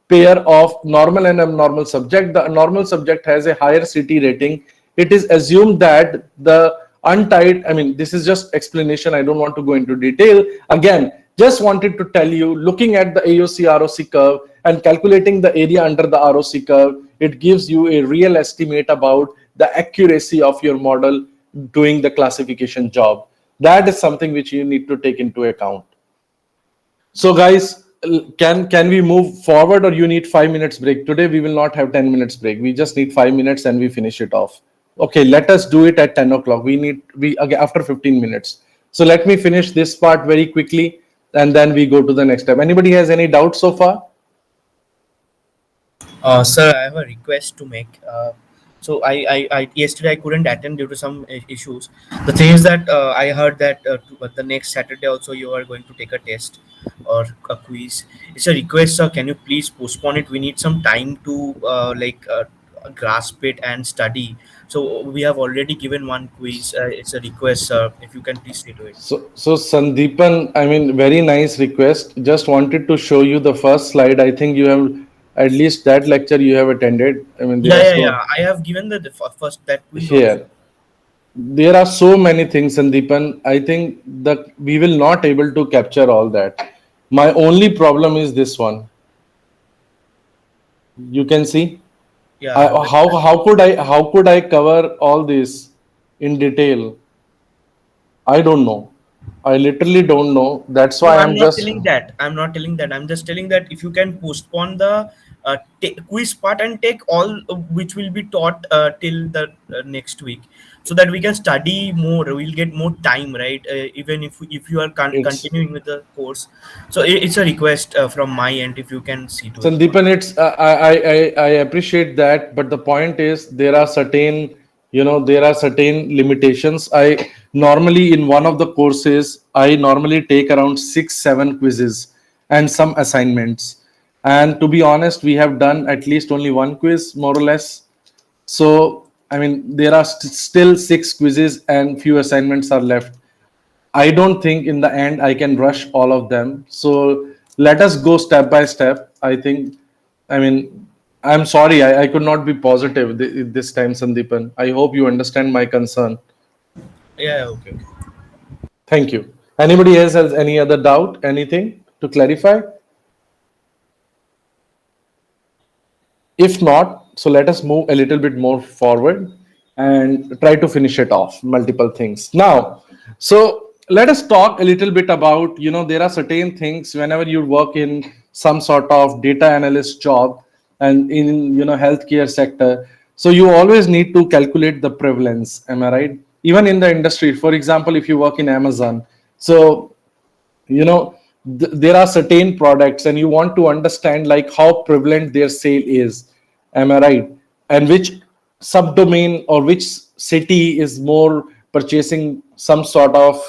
pair of normal and abnormal subject. The normal subject has a higher CT rating. It is assumed that the untied, this is just explanation. I don't want to go into detail. Again, just wanted to tell you, looking at the AUC ROC curve and calculating the area under the ROC curve, it gives you a real estimate about the accuracy of your model doing the classification job. That is something which you need to take into account. So guys, can we move forward, or you need 5 minutes break? Today we will not have 10 minutes break. We just need 5 minutes and we finish it off. Okay, let us do it at 10 o'clock. We after 15 minutes. So let me finish this part very quickly and then we go to the next step. Anybody has any doubt so far? Sir, I have a request to make. So I yesterday I couldn't attend due to some issues. The thing is that I heard that the next Saturday also you are going to take a test or a quiz. It's a request, sir. Can you please postpone it? We need some time to grasp it and study. So we have already given one quiz. It's a request, sir. If you can please see to it. So Sandeepan, I mean, very nice request. Just wanted to show you the first slide. I think you have at least that lecture you have attended. I mean, there Yeah, are yeah, so yeah. I have given the first that quiz also. here. There are so many things, Sandeepan. I think that we will not able to capture all that. My only problem is this one. You can see. Yeah, I have it. How could I cover all this in detail? I don't know. I literally don't know. That's No, why I'm I'm not just telling that. I'm not telling that. I'm just telling that if you can postpone the quiz part and take all which will be taught till the next week, so that we can study more. We'll get more time, right? Even if you are it's continuing with the course, so it's a request from my end. If you can see to it. Sandeepan, it's I appreciate that, but the point is there are certain there are certain limitations. I normally in one of the courses I normally take around 6 7 quizzes and some assignments. And to be honest, we have done at least only one quiz, more or less. So I mean, there are still 6 quizzes and few assignments are left. I don't think in the end I can rush all of them. So let us go step by step. I think, I mean, I'm sorry, I could not be positive this time, Sandeepan. I hope you understand my concern. Yeah, okay, okay. Thank you. Anybody else has any other doubt? Anything to clarify? If not, so let us move a little bit more forward and try to finish it off. Multiple things. Now, so let us talk a little bit about, there are certain things whenever you work in some sort of data analyst job and in, healthcare sector. So you always need to calculate the prevalence. Am I right? Even in the industry, for example, if you work in Amazon, so you know there are certain products and you want to understand like how prevalent their sale is, am I right, and which subdomain or which city is more purchasing some sort of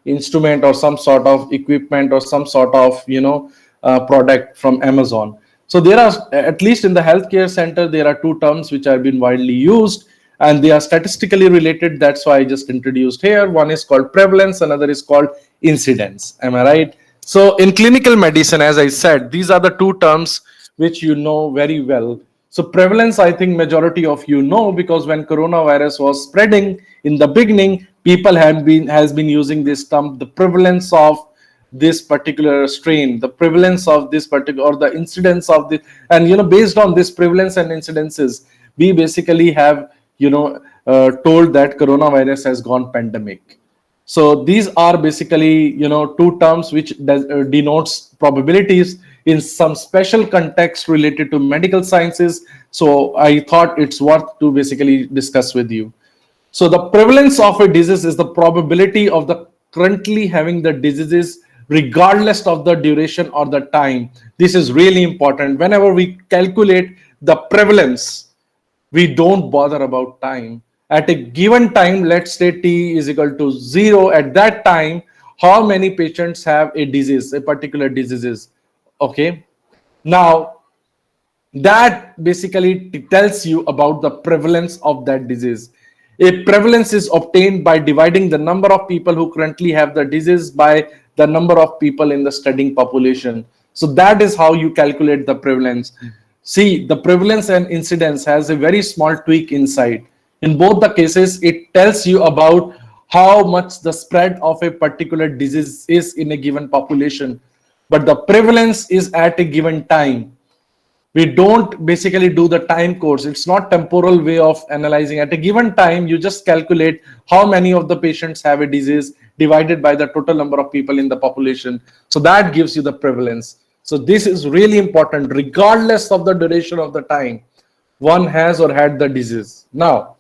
instrument or some sort of equipment or some sort of product from Amazon. So there are, at least in the healthcare center, there are two terms which have been widely used and they are statistically related. That's why I just introduced here. One is called prevalence, another is called incidence. Am I right? So in clinical medicine, as I said, these are the two terms which you know very well. So prevalence, I think majority of you know, because when coronavirus was spreading in the beginning, people has been using this term, the prevalence of this particular strain, the prevalence of this particular, or the incidence of this, and based on this prevalence and incidences, we basically have told that coronavirus has gone pandemic. So these are basically two terms which denotes probabilities in some special context related to medical sciences. So I thought it's worth to basically discuss with you. So the prevalence of a disease is the probability of the currently having the diseases regardless of the duration or the time. This is really important. Whenever we calculate the prevalence, we don't bother about time. At a given time, let's say t is equal to 0, at that time, how many patients have a disease, a particular diseases. Okay. Now, that basically tells you about the prevalence of that disease. A prevalence is obtained by dividing the number of people who currently have the disease by the number of people in the studying population. So that is how you calculate the prevalence. See, the prevalence and incidence has a very small tweak inside. In both the cases, it tells you about how much the spread of a particular disease is in a given population. But the prevalence is at a given time. We don't basically do the time course. It's not temporal way of analyzing. At a given time, you just calculate how many of the patients have a disease divided by the total number of people in the population. So that gives you the prevalence. So this is really important regardless of the duration of the time one has or had the disease. Now,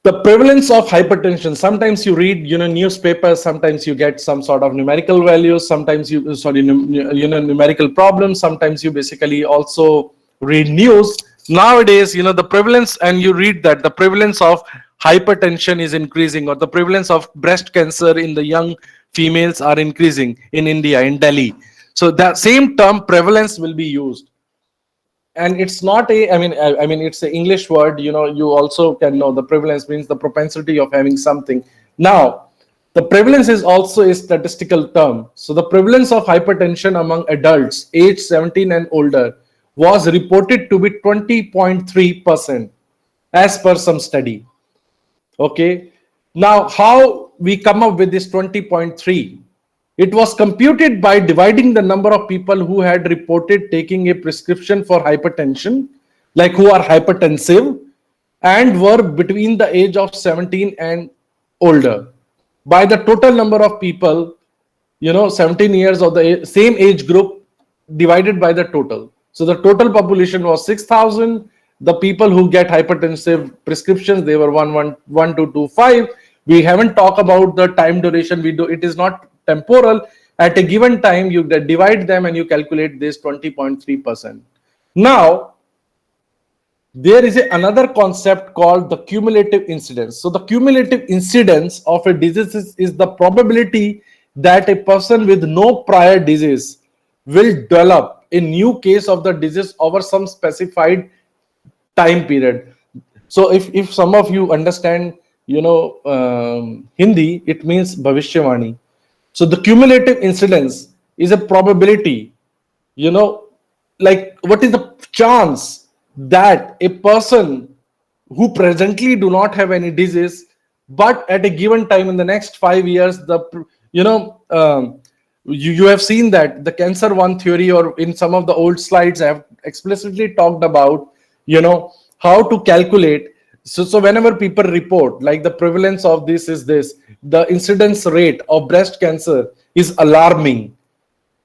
the prevalence of hypertension, sometimes you read newspapers, sometimes you get some sort of numerical values, sometimes numerical problems, sometimes you basically also read news. Nowadays, the prevalence, and you read that the prevalence of hypertension is increasing, or the prevalence of breast cancer in the young females are increasing in India, in Delhi. So that same term prevalence will be used, and it's not a, I mean it's an English word. You also can know the prevalence means the propensity of having something. Now, the prevalence is also a statistical term. So the prevalence of hypertension among adults aged 17 and older was reported to be 20.3% as per some study. Okay. Now, how we come up with this 20.3? It was computed by dividing the number of people who had reported taking a prescription for hypertension, like who are hypertensive and were between the age of 17 and older, by the total number of people, 17 years of the same age group divided by the total. So the total population was 6,000. The people who get hypertensive prescriptions, they were 1,225. We haven't talked about the time duration. It is not temporal. At a given time, you divide them and you calculate this 20.3%. Now, there is another concept called the cumulative incidence. So the cumulative incidence of a disease is the probability that a person with no prior disease will develop a new case of the disease over some specified time period. So if some of you understand, Hindi, it means bhavishyavani. So the cumulative incidence is a probability, like what is the chance that a person who presently do not have any disease, but at a given time in the next 5 years, you have seen that the cancer one theory, or in some of the old slides I have explicitly talked about, how to calculate. So whenever people report like the prevalence of this is this, the incidence rate of breast cancer is alarming.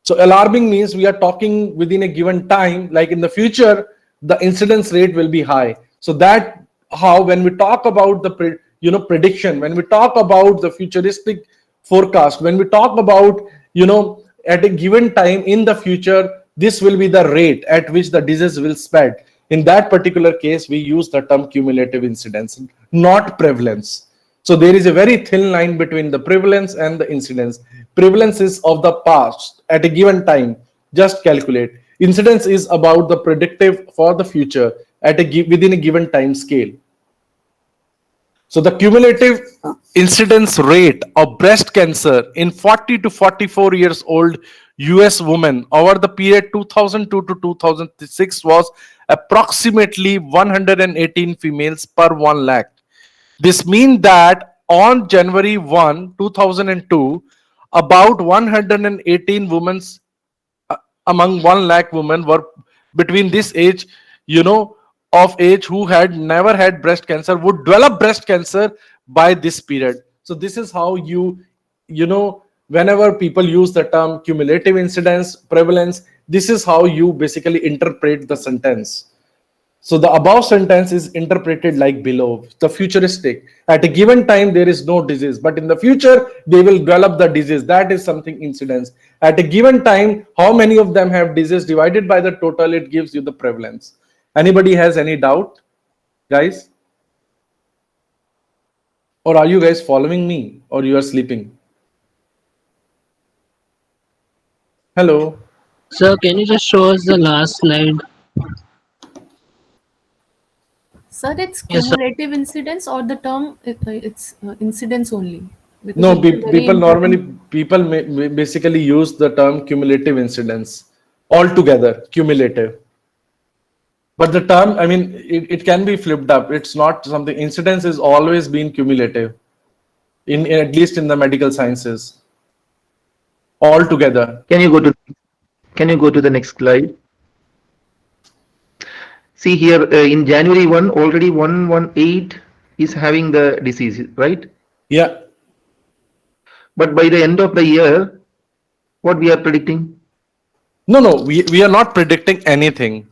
So alarming means we are talking within a given time, like in the future, the incidence rate will be high. So that how, when we talk about the prediction, when we talk about the futuristic forecast, when we talk about at a given time in the future, this will be the rate at which the disease will spread. In that particular case, we use the term cumulative incidence, not prevalence. So there is a very thin line between the prevalence and the incidence. Prevalence is of the past at a given time, just calculate. Incidence is about the predictive for the future at within a given time scale. So the cumulative incidence rate of breast cancer in 40 to 44 years old US women over the period 2002 to 2006 was approximately 118 females per 1 lakh. This means that on January 1, 2002, about 118 women among 1 lakh women were between this age, of age who had never had breast cancer would develop breast cancer by this period. So this is how whenever people use the term cumulative incidence, prevalence, this is how you basically interpret the sentence. So the above sentence is interpreted like below. The futuristic. At a given time, there is no disease, but in the future, they will develop the disease. That is something incidence. At a given time, how many of them have disease divided by the total, it gives you the prevalence. Anybody has any doubt, guys? Or are you guys following me, or you are sleeping? Hello. Sir, can you just show us the last slide? Sir, it's Yes, sir. cumulative incidence, or the term it's incidence only? Because No, it's a very people normally important- basically use the term cumulative incidence altogether, cumulative. But the term, I mean, it can be flipped up. It's not something. Incidence is always been cumulative, in at least in the medical sciences. Altogether. Can you go to the next slide? See here, in January 1, already 118 is having the disease, right? Yeah. But by the end of the year, what we are predicting? No, we are not predicting anything.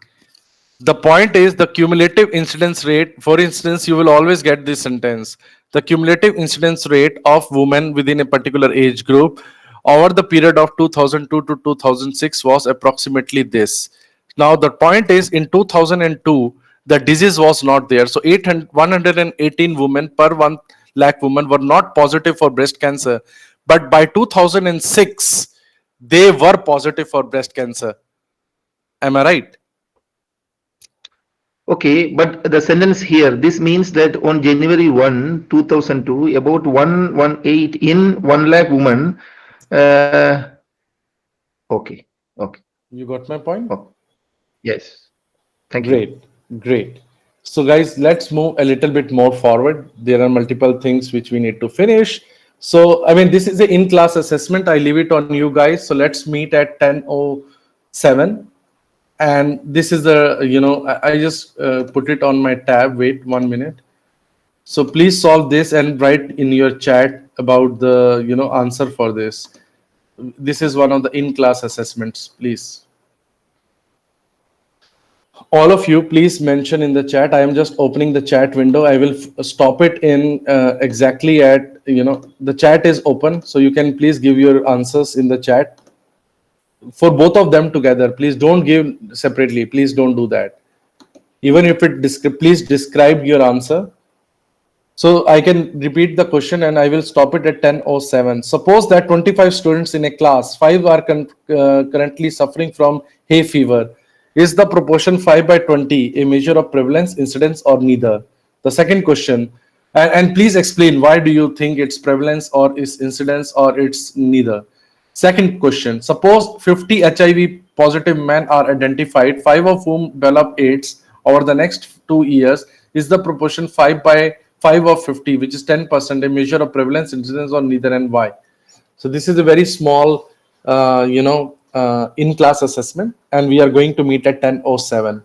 The point is the cumulative incidence rate. For instance, you will always get this sentence. The cumulative incidence rate of women within a particular age group over the period of 2002 to 2006 was approximately this. Now, the point is in 2002, the disease was not there. So 800, 118 women per 1 lakh women were not positive for breast cancer. But by 2006, they were positive for breast cancer. Am I right? Okay, but the sentence here, this means that on January 1, 2002, about 118 in 1 lakh women. Uh, okay, okay, You got my point? okay. Yes. Thank you. Great, great. So, guys, let's move a little bit more forward. There are multiple things which we need to finish. So, I mean, this is an in-class assessment. I leave it on you guys. So let's meet at 10:07. And this is the, I just put it on my tab. Wait 1 minute. So please solve this and write in your chat about the, answer for this. This is one of the in-class assessments, please. All of you, please mention in the chat. I am just opening the chat window. I will stop it in exactly at, the chat is open. So you can please give your answers in the chat for both of them together. Please don't give separately. Please don't do that. Even if please describe your answer. So I can repeat the question and I will stop it at 10:07. Suppose that 25 students in a class, 5 are currently suffering from hay fever. Is the proportion 5 by 20 a measure of prevalence, incidence, or neither? The second question, and please explain why do you think it's prevalence or is incidence or it's neither? Second question, suppose 50 HIV positive men are identified, 5 of whom develop AIDS over the next 2 years. Is the proportion 5 by 5 of 50, which is 10%, a measure of prevalence, incidence, or neither, and why? So this is a very small, in-class assessment, and we are going to meet at 10:07.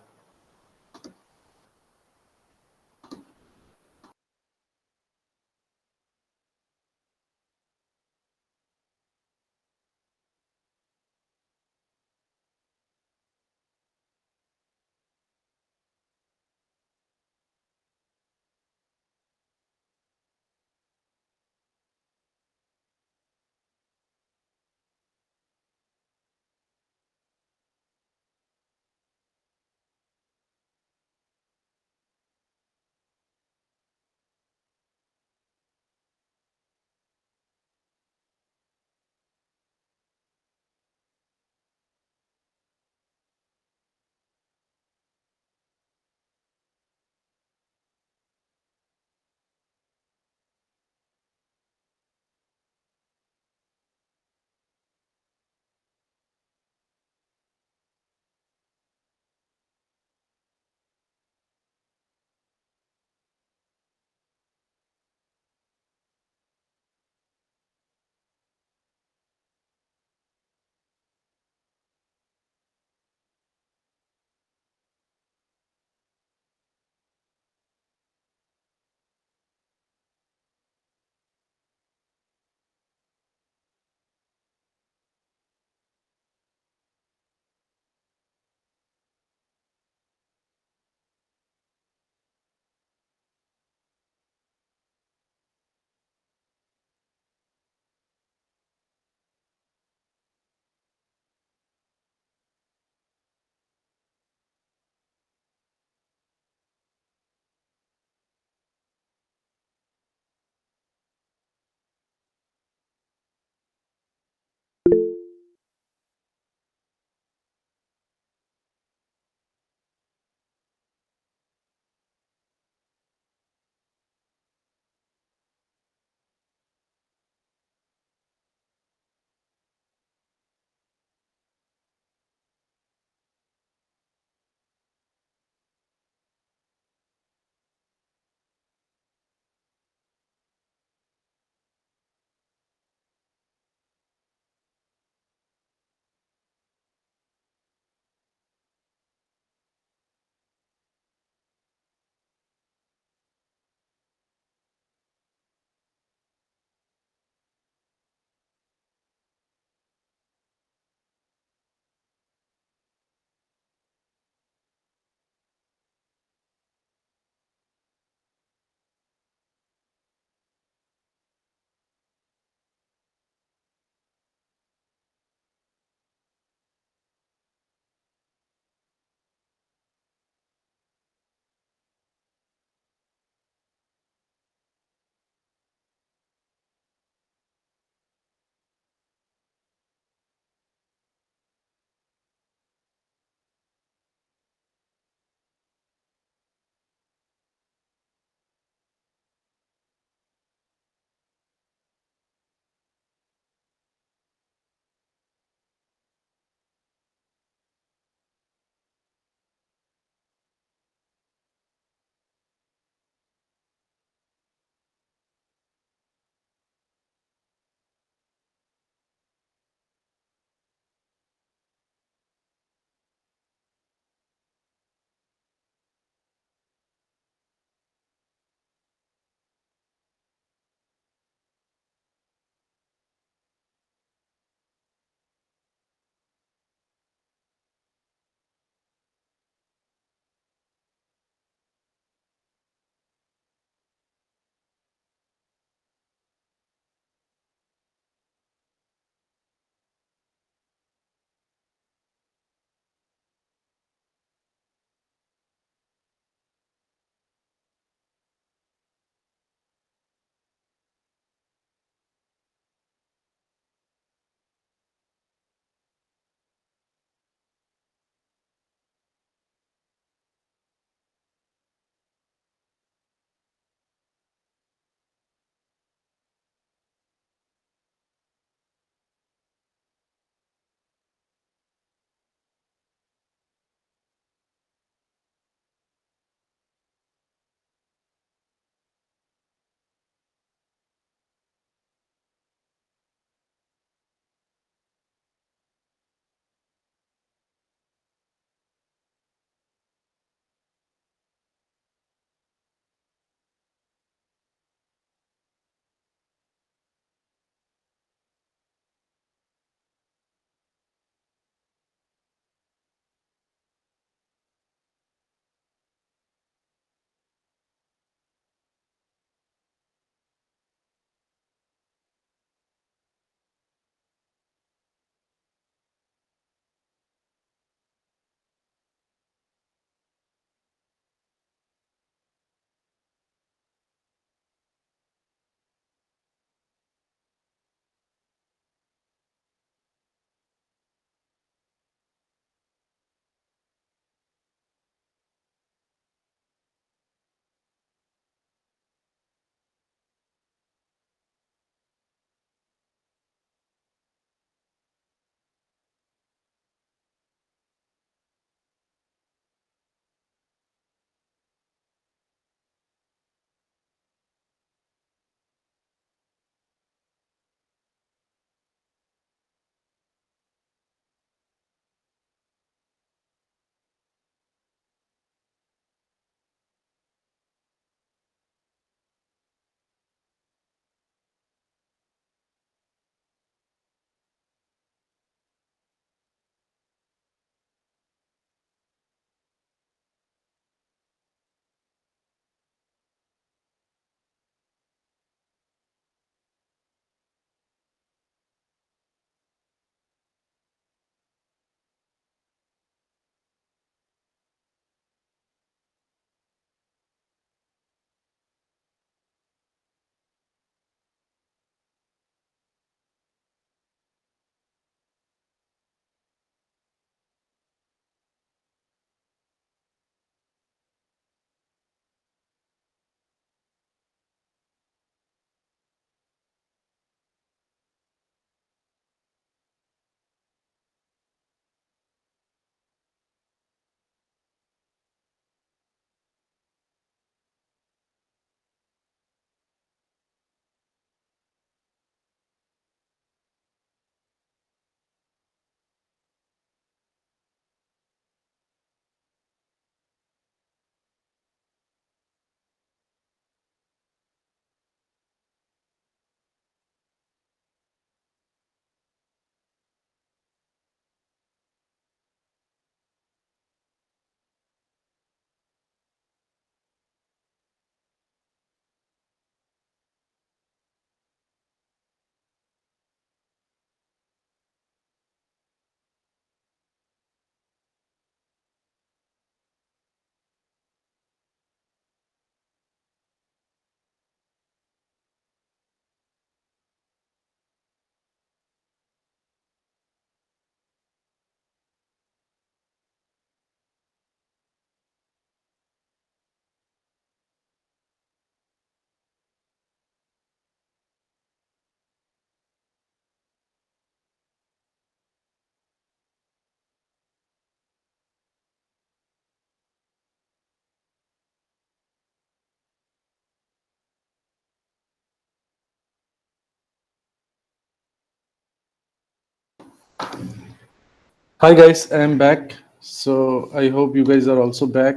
Hi guys, I'm back. So I hope you guys are also back.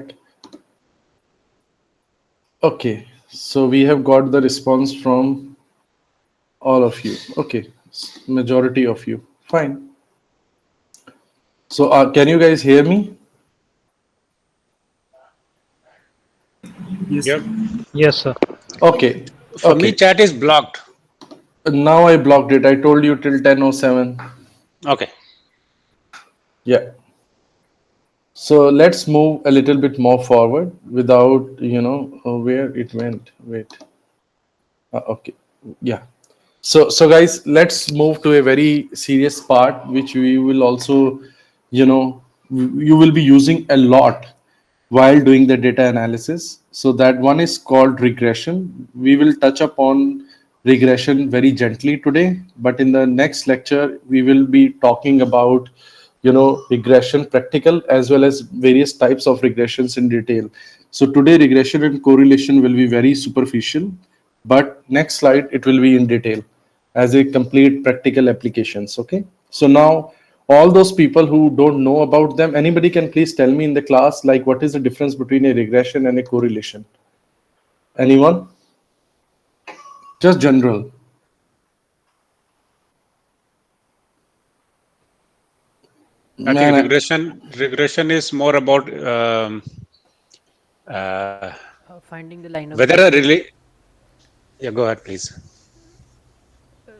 Okay, so we have got the response from all of you. Okay, majority of you. Fine. So can you guys hear me? Yes. Yep. Yes, sir. Okay. For me, Okay. chat is blocked. Now I blocked it. I told you till 10:07. Okay. Yeah. So let's move a little bit more forward without, where it went. Wait. Okay. Yeah. So guys, let's move to a very serious part, which we will also, you will be using a lot while doing the data analysis. So that one is called regression. We will touch upon regression very gently today, but in the next lecture, we will be talking about, regression practical as well as various types of regressions in detail. So today, regression and correlation will be very superficial, but next slide, it will be in detail as a complete practical applications. Okay. So now all those people who don't know about them, anybody can please tell me in the class, like what is the difference between a regression and a correlation? Anyone? Just general. I think Man, regression is more about Finding the line of whether best a fit. really. Yeah, go ahead, please.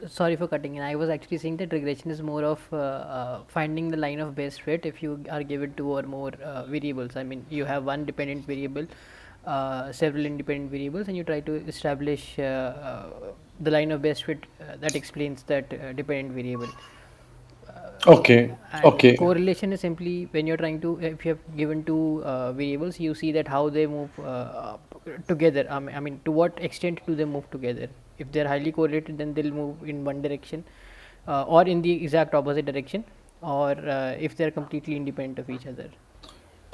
Sorry for cutting in. I was actually saying that regression is more of finding the line of best fit if you are given two or more variables. I mean, you have one dependent variable, several independent variables, and you try to establish the line of best fit that explains that dependent variable. okay. And Okay. correlation is simply when you're trying to, if you have given two variables, you see that how they move together. I mean, to what extent do they move together? If they're highly correlated, then they'll move in one direction or in the exact opposite direction, or if they're completely independent of each other.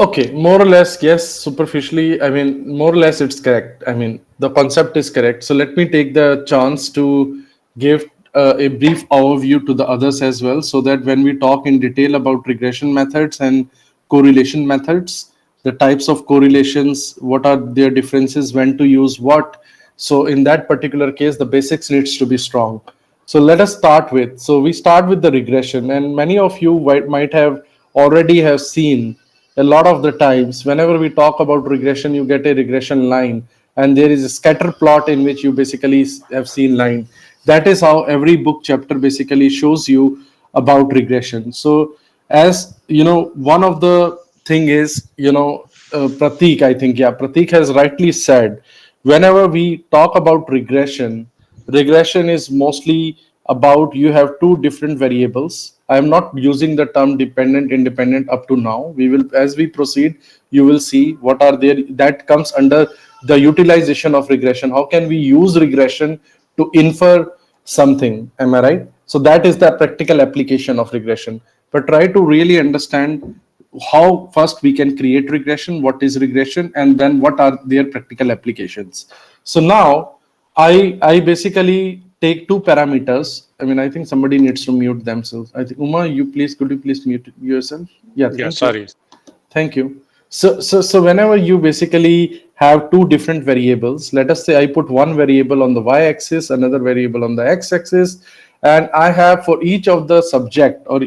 Okay, more or less, yes, superficially, I mean, more or less it's correct. I mean, the concept is correct. So let me take the chance to give a brief overview to the others as well, so that when we talk in detail about regression methods and correlation methods, the types of correlations, what are their differences, when to use what. So in that particular case, the basics needs to be strong. So let us start with, so we start with the regression, and many of you might have already have seen a lot of the times whenever we talk about regression, you get a regression line, and there is a scatter plot in which you basically have seen line. That is how every book chapter basically shows you about regression. So as you know, one of the thing is, Pratik, I think, yeah, Pratik has rightly said, whenever we talk about regression is mostly about you have two different variables. I am not using the term dependent independent up to now. We will, as we proceed, you will see what are there, that comes under the utilization of regression. How can we use regression to infer something? Am I right? So that is the practical application of regression. But try to really understand how first we can create regression, what is regression, and then what are their practical applications. So now I basically take two parameters. I mean, I think somebody needs to mute themselves. I think Uma, could you please mute yourself? Yeah, Yeah, thank you. sorry. Thank you. So whenever you basically have two different variables, let us say I put one variable on the y-axis, another variable on the x-axis, and I have for each of the subject or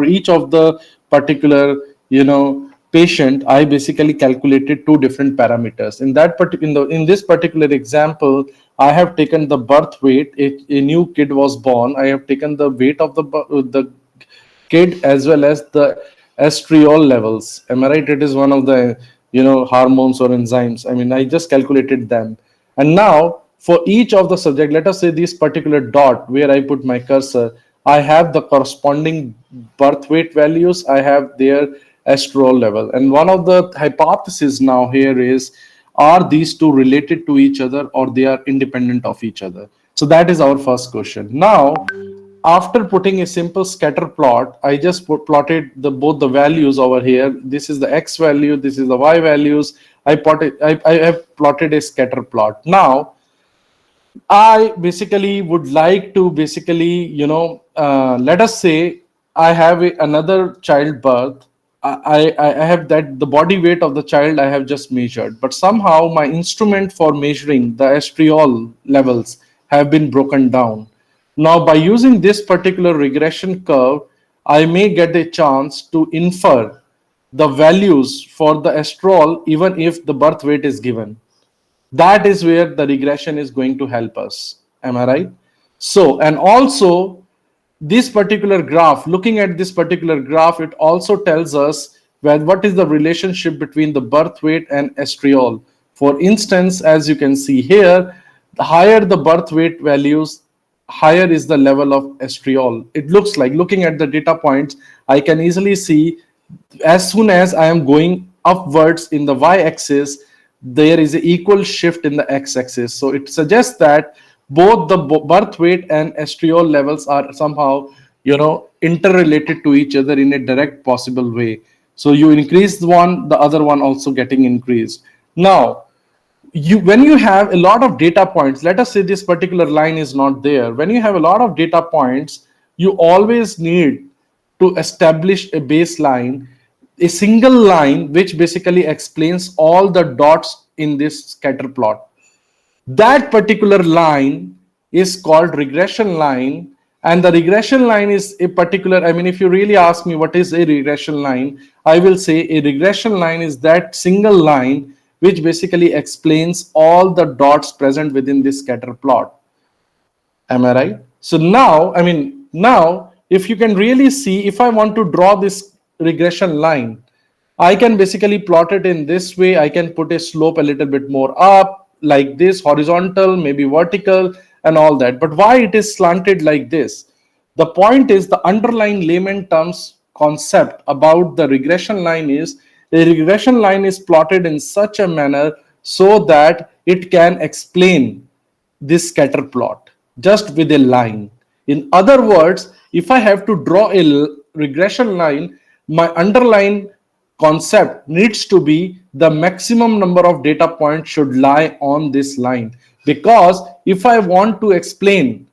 each of the particular patient, I basically calculated two different parameters. In that in this particular example, I have taken the birth weight. A new kid was born. I have taken the weight of the kid as well as the estriol levels. Am I right? It is one of the hormones or enzymes. I mean, I just calculated them, and now for each of the subject, let us say this particular dot where I put my cursor, I have the corresponding birth weight values. I have their estriol level, and one of the hypotheses now here is, are these two related to each other or they are independent of each other? So that is our first question. Now after putting a simple scatter plot, I just plotted both the values over here. This is the x value, this is the y values. I have plotted a scatter plot. Now I basically would like to basically let us say I have another child birth, I have that the body weight of the child I have just measured, but somehow my instrument for measuring the estriol levels have been broken down. Now, by using this particular regression curve, I may get a chance to infer the values for the estrol even if the birth weight is given. That is where the regression is going to help us. Am I right? So, and also this particular graph, looking at this particular graph, it also tells us what is the relationship between the birth weight and estriol. For instance, as you can see here, the higher the birth weight values, higher is the level of estriol. It looks like, looking at the data points, I can easily see as soon as I am going upwards in the y-axis, there is an equal shift in the x-axis. So it suggests that both the birth weight and estriol levels are somehow, interrelated to each other in a direct possible way. So you increase one, the other one also getting increased. Now, when you have a lot of data points, let us say this particular line is not there. When you have a lot of data points, you always need to establish a baseline, a single line which basically explains all the dots in this scatter plot. That particular line is called regression line, and the regression line is a particular, I mean, if you really ask me what is a regression line, I will say a regression line is that single line which basically explains all the dots present within this scatter plot. Am I right? So now, if you can really see, if I want to draw this regression line, I can basically plot it in this way. I can put a slope a little bit more up, like this, horizontal, maybe vertical, and all that. But why it is slanted like this? The point is, the underlying layman terms concept about the regression line is, the regression line is plotted in such a manner so that it can explain this scatter plot just with a line. In other words, if I have to draw a regression line, my underlying concept needs to be the maximum number of data points should lie on this line. Because if I want to explain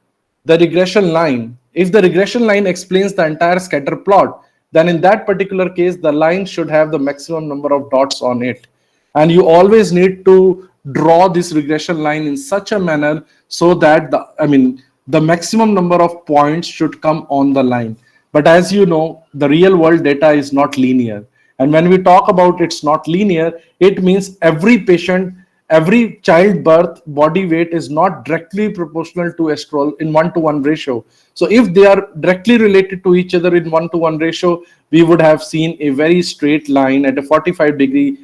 the regression line, if the regression line explains the entire scatter plot, then in that particular case, the line should have the maximum number of dots on it. And you always need to draw this regression line in such a manner so that the maximum number of points should come on the line. But as you know, the real world data is not linear. And when we talk about it's not linear, it means every patient, every childbirth body weight is not directly proportional to estrol in 1-to-1 ratio. So if they are directly related to each other in 1-to-1 ratio, we would have seen a very straight line at a 45-degree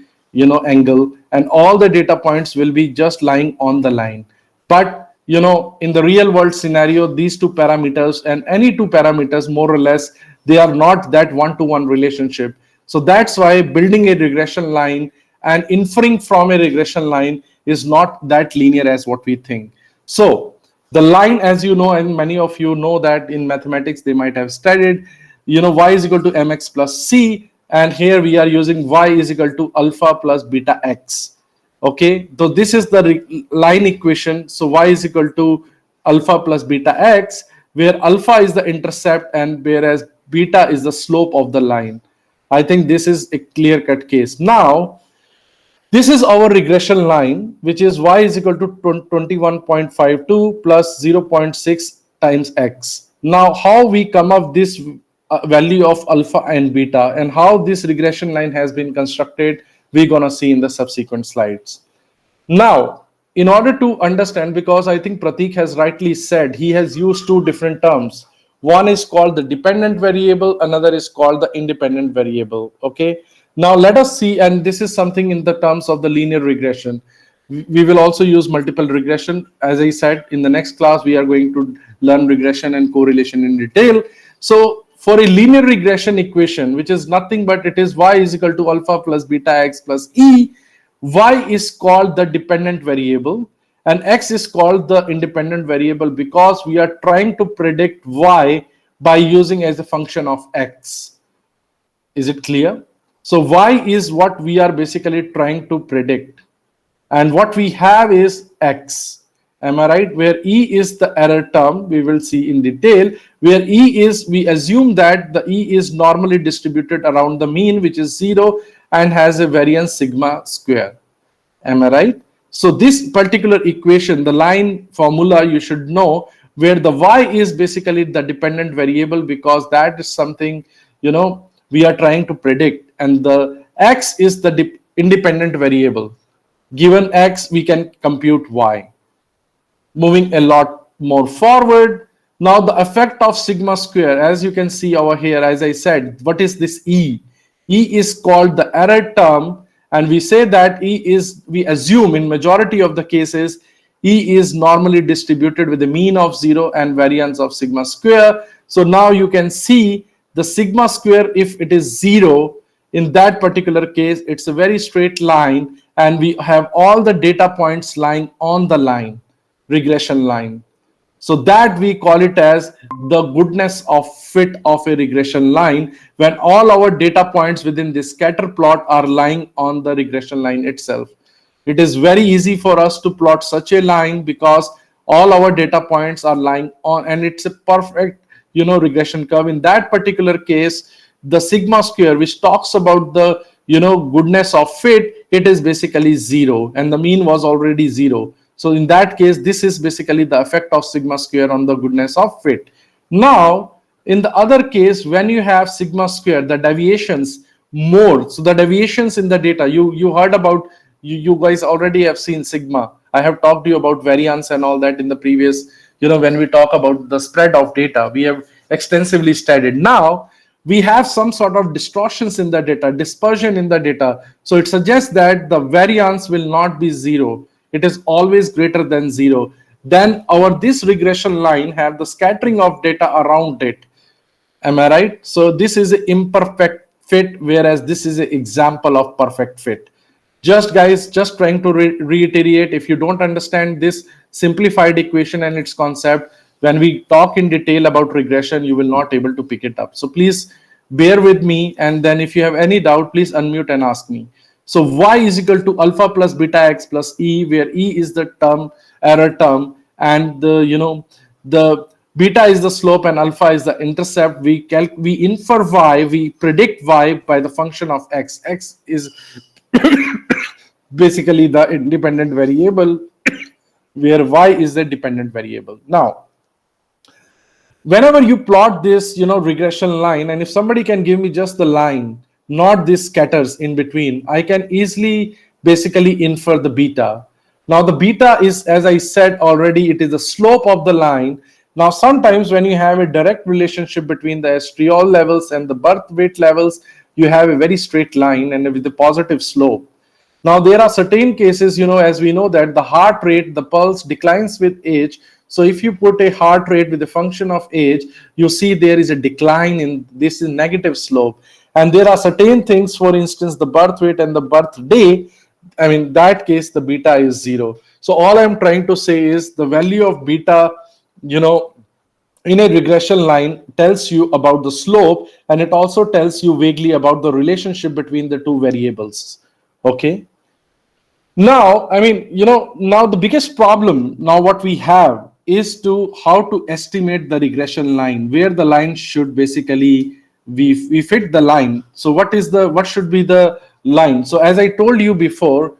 angle, and all the data points will be just lying on the line. But in the real world scenario, these two parameters and any two parameters, more or less, they are not that 1-to-1 relationship. So that's why building a regression line and inferring from a regression line is not that linear as what we think. So the line, as you know, and many of you know that in mathematics they might have studied, y is equal to mx plus c, and here we are using y is equal to alpha plus beta x. Okay, so this is the line equation. So y is equal to alpha plus beta x, where alpha is the intercept and whereas beta is the slope of the line. I think this is a clear-cut case. Now, this is our regression line, which is y is equal to 21.52 plus 0.6 times x. Now, how we come up this value of alpha and beta and how this regression line has been constructed, we're going to see in the subsequent slides. Now, in order to understand, because I think Pratik has rightly said, he has used two different terms. One is called the dependent variable, another is called the independent variable. Okay. Now let us see, and this is something in the terms of the linear regression. We will also use multiple regression. As I said, in the next class, we are going to learn regression and correlation in detail. So for a linear regression equation, which is nothing but it is y is equal to alpha plus beta x plus e, y is called the dependent variable and x is called the independent variable because we are trying to predict y by using as a function of x. Is it clear? So y is what we are basically trying to predict, and what we have is x. Am I right? Where E is the error term, we will see in detail. Where E is, we assume that the E is normally distributed around the mean, which is 0, and has a variance sigma square. Am I right? So this particular equation, the line formula, you should know, where the Y is basically the dependent variable, because that is something, we are trying to predict, and the X is the independent variable. Given X, we can compute Y. Moving a lot more forward, now the effect of sigma square, as you can see over here, as I said, what is this E? E is called the error term, and we say that E is, we assume in majority of the cases, E is normally distributed with a mean of 0 and variance of sigma square. So now you can see the sigma square, if it is 0, in that particular case, it's a very straight line, and we have all the data points lying on the line, regression line. So that we call it as the goodness of fit of a regression line, when all our data points within this scatter plot are lying on the regression line itself. It is very easy for us to plot such a line because all our data points are lying on, and it's a perfect, regression curve. In that particular case, the sigma square, which talks about the, goodness of fit, it is basically 0, and the mean was already 0. So in that case, this is basically the effect of sigma square on the goodness of fit. Now, in the other case, when you have sigma square, the deviations more. So the deviations in the data, you heard about, you guys already have seen sigma. I have talked to you about variance and all that in the previous, when we talk about the spread of data, we have extensively studied. Now, we have some sort of distortions in the data, dispersion in the data. So it suggests that the variance will not be 0. It is always greater than 0. Then this regression line have the scattering of data around it. Am I right? So this is an imperfect fit, whereas this is an example of perfect fit. Just trying to reiterate, if you don't understand this simplified equation and its concept, when we talk in detail about regression, you will not able to pick it up. So please bear with me, and then if you have any doubt, please unmute and ask me. So Y is equal to alpha plus beta X plus E, where E is the error term, and the beta is the slope and alpha is the intercept. We infer Y, we predict Y by the function of X. X is basically the independent variable, where Y is the dependent variable. Now, whenever you plot this, regression line, and if somebody can give me just the line, not these scatters in between, I can easily basically infer the beta. Now the beta is, as I said already, it is the slope of the line. Now sometimes when you have a direct relationship between the estriol levels and the birth weight levels, you have a very straight line and with a positive slope. Now there are certain cases, as we know that the heart rate, the pulse declines with age. So if you put a heart rate with a function of age, you see there is a decline in this, is negative slope. And there are certain things, for instance, the birth weight and the birthday, in that case, the beta is 0. So all I'm trying to say is the value of beta, in a regression line tells you about the slope, and it also tells you vaguely about the relationship between the two variables. Okay. Now, now the biggest problem now what we have is how to estimate the regression line, where the line should basically we fit the line. So what should be the line? So as I told you before,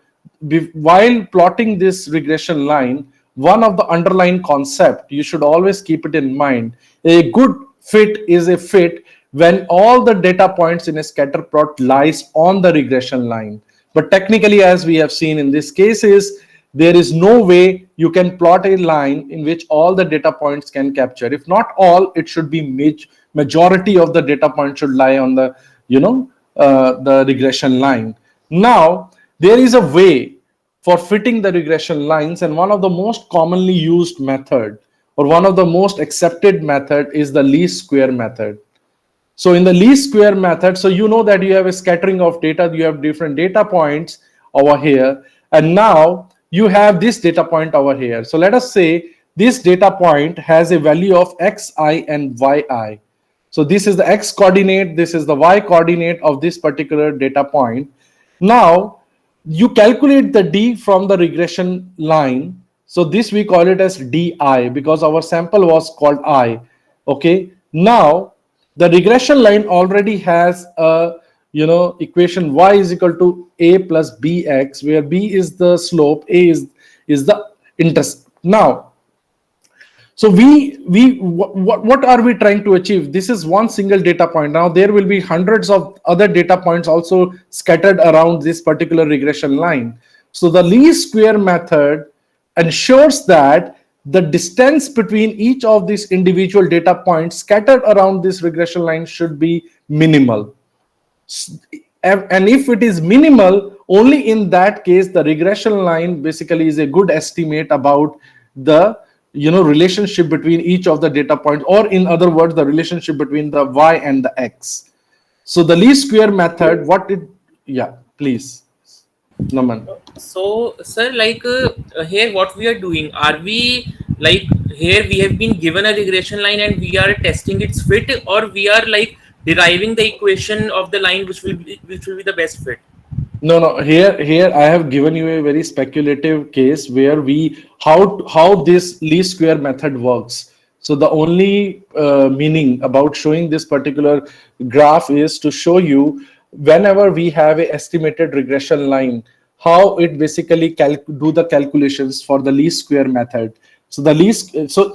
while plotting this regression line, one of the underlying concept, you should always keep it in mind. A good fit is a fit when all the data points in a scatter plot lies on the regression line. But technically, as we have seen in this cases, there is no way you can plot a line in which all the data points can capture. If not all, it should be majority of the data points should lie on the the regression line. Now there is a way for fitting the regression lines, and one of the most commonly used method, or one of the most accepted method, is the least square method. So in the least square method, so that you have a scattering of data, you have different data points over here, and now you have this data point over here. So let us say this data point has a value of xi and yi. So this is the x coordinate, this is the y coordinate of this particular data point. Now you calculate the d from the regression line. So this we call it as DI because our sample was called I. Okay. Now the regression line already has a equation y is equal to a plus bx, where b is the slope, a is the intercept. Now, so what are we trying to achieve? This is one single data point. Now there will be hundreds of other data points also scattered around this particular regression line. So the least square method ensures that the distance between each of these individual data points scattered around this regression line should be minimal. And if it is minimal, only in that case the regression line basically is a good estimate about the relationship between each of the data points, or in other words, the relationship between the y and the x. So the least square method, please, Naman. So, sir, like here, what we are doing, are we like here we have been given a regression line and we are testing its fit, or we are like deriving the equation of the line which will be the best fit? No. Here I have given you a very speculative case where how this least square method works. So the only meaning about showing this particular graph is to show you whenever we have a estimated regression line, how it basically do the calculations for the least square method. So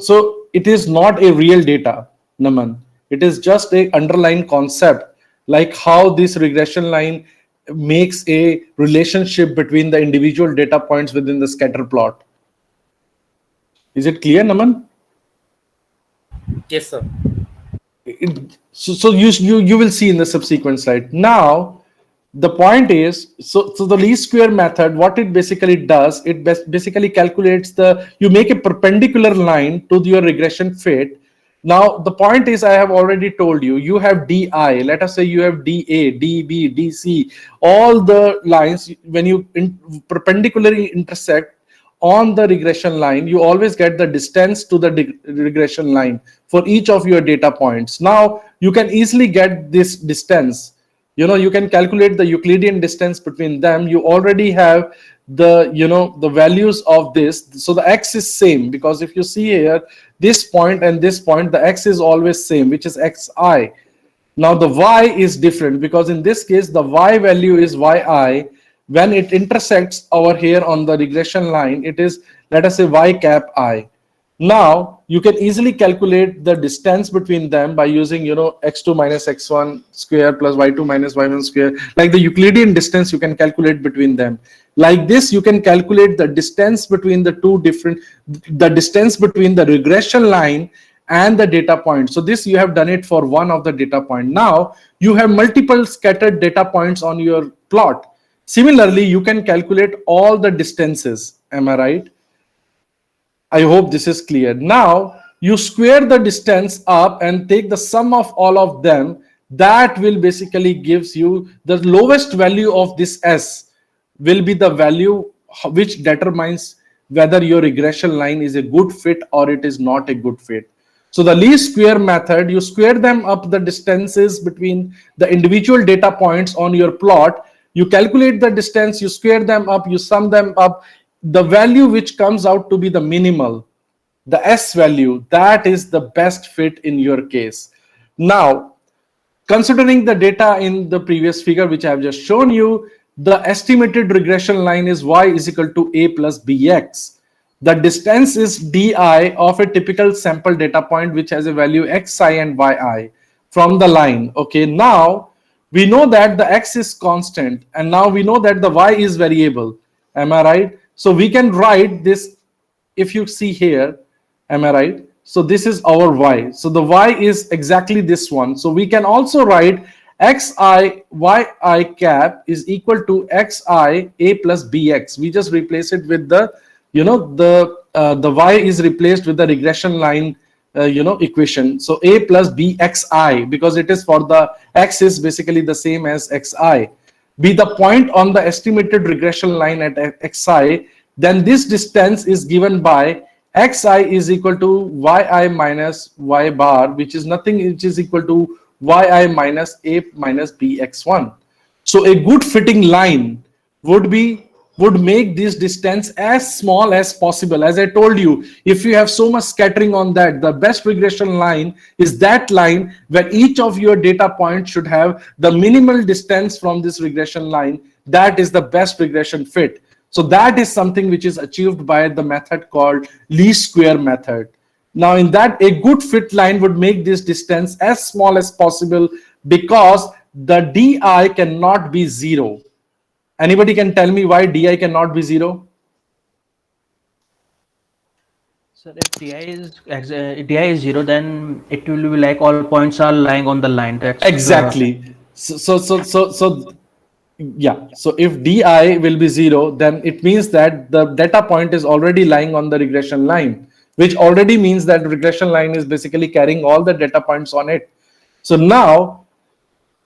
so it is not a real data, Naman. It is just a underlying concept, like how this regression line makes a relationship between the individual data points within the scatter plot. Is it clear, Naman? Yes, sir. So you will see in the subsequent slide. Now the point is, so the least square method, what it basically does, it basically calculates you make a perpendicular line to your regression fit. Now the point is, I have already told you, you have DI, let us say you have DA, DB, DC, all the lines. When you perpendicularly intersect on the regression line, you always get the distance to the regression line for each of your data points. Now you can easily get this distance. You can calculate the Euclidean distance between them. You already have the values of this. So the x is same, because if you see here, this point and this point, the x is always same, which is xi. Now the y is different, because in this case the y value is yi. When it intersects over here on the regression line, it is, let us say, y cap I. Now you can easily calculate the distance between them by using x2 minus x1 square plus y2 minus y1 square. Like the Euclidean distance you can calculate between them. Like this, you can calculate the distance between the distance between the regression line and the data point. So this, you have done it for one of the data point. Now you have multiple scattered data points on your plot. Similarly, you can calculate all the distances. Am I right? I hope this is clear. Now you square the distance up and take the sum of all of them. That will basically gives you the lowest value of this S will be the value which determines whether your regression line is a good fit or it is not a good fit. So the least square method, you square them up, the distances between the individual data points on your plot. You calculate the distance, you square them up, you sum them up. The value which comes out to be the minimal, the S value, that is the best fit in your case. Now, considering the data in the previous figure which I have just shown you, the estimated regression line is y is equal to a plus bx. The distance is di of a typical sample data point which has a value xi and yi from the line. Okay, now we know that the x is constant, and now we know that the y is variable. Am I right? So we can write this, if you see here, am I right? So this is our y. So the y is exactly this one. So we can also write xi yi cap is equal to xi a plus bx. We just replace it with the, the y is replaced with the regression line, equation. So a plus bxi, because it is for the x is basically the same as xi. Be the point on the estimated regression line at xi, then this distance is given by xi is equal to yi minus y bar, which is nothing, which is equal to yi minus a minus bx1. So a good fitting line would be would make this distance as small as possible. As I told you, if you have so much scattering on that, the best regression line is that line where each of your data points should have the minimal distance from this regression line. That is the best regression fit. So that is something which is achieved by the method called least square method. Now in that, a good fit line would make this distance as small as possible because the DI cannot be 0. Anybody can tell me why DI cannot be 0? Sir, if DI is 0, then it will be like all points are lying on the line. That's exactly. Yeah. So if DI will be 0, then it means that the data point is already lying on the regression line, which already means that regression line is basically carrying all the data points on it. So now,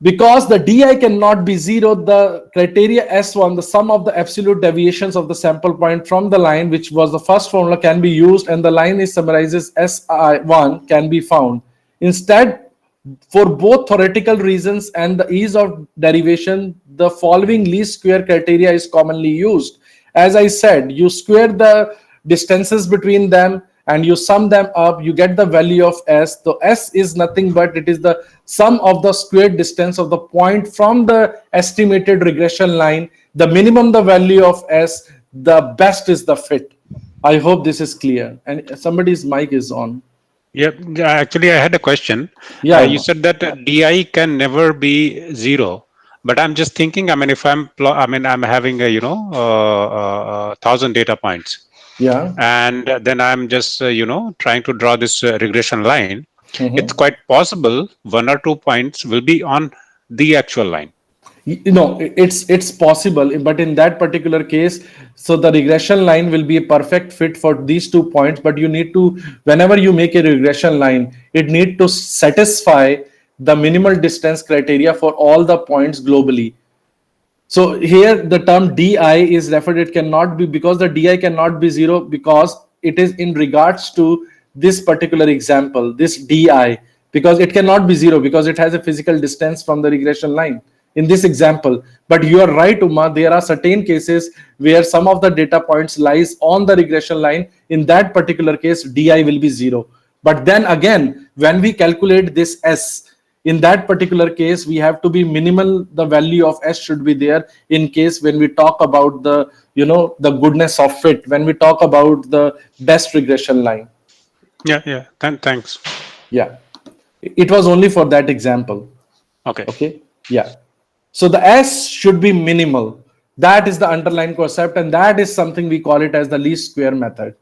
because the DI cannot be 0, the criteria S1, the sum of the absolute deviations of the sample point from the line, which was the first formula, can be used, and the line is summarized as SI1 can be found. Instead, for both theoretical reasons and the ease of derivation, the following least square criteria is commonly used. As I said, you square the distances between them and you sum them up, you get the value of S. So S is nothing but it is the sum of the squared distance of the point from the estimated regression line. The minimum the value of S, the best is the fit. I hope this is clear. And somebody's mic is on. Yeah, actually, I had a question. Yeah, you said that DI can never be 0, but I'm just thinking. I mean, if I'm having a 1,000 data points. Yeah. And then I'm just trying to draw this regression line. It's quite possible 1 or 2 points will be on the actual line. It's possible, but in that particular case, so the regression line will be a perfect fit for these 2 points. But you need to, whenever you make a regression line, it need to satisfy the minimal distance criteria for all the points globally. So here the term DI is referred, it cannot be, because the DI cannot be 0, because it is in regards to this particular example, this DI, because it cannot be 0 because it has a physical distance from the regression line in this example. But you are right, Uma, there are certain cases where some of the data points lies on the regression line. In that particular case, DI will be 0. But then again, when we calculate this S, in that particular case, we have to be minimal. The value of S should be there in case when we talk about the, the goodness of fit, when we talk about the best regression line. Yeah. Thanks. Yeah. It was only for that example. Okay. Yeah. So the S should be minimal. That is the underlying concept, and that is something we call it as the least square method.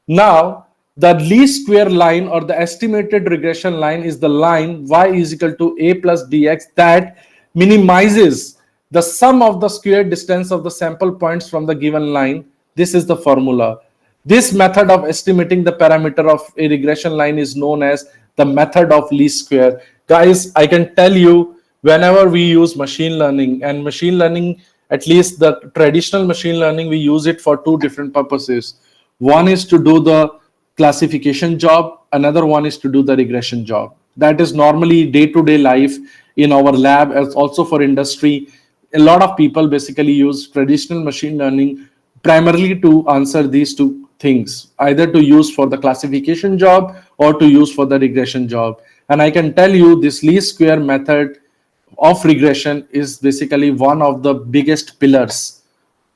Now, the least square line or the estimated regression line is the line y is equal to a plus dx that minimizes the sum of the square distance of the sample points from the given line. This is the formula. This method of estimating the parameter of a regression line is known as the method of least square. Guys, I can tell you, whenever we use machine learning, and machine learning, at least the traditional machine learning, we use it for 2 different purposes. One is to do the classification job, another one is to do the regression job. That is normally day-to-day life in our lab, as also for industry. A lot of people basically use traditional machine learning primarily to answer these 2 things, either to use for the classification job or to use for the regression job. And I can tell you this least square method of regression is basically one of the biggest pillars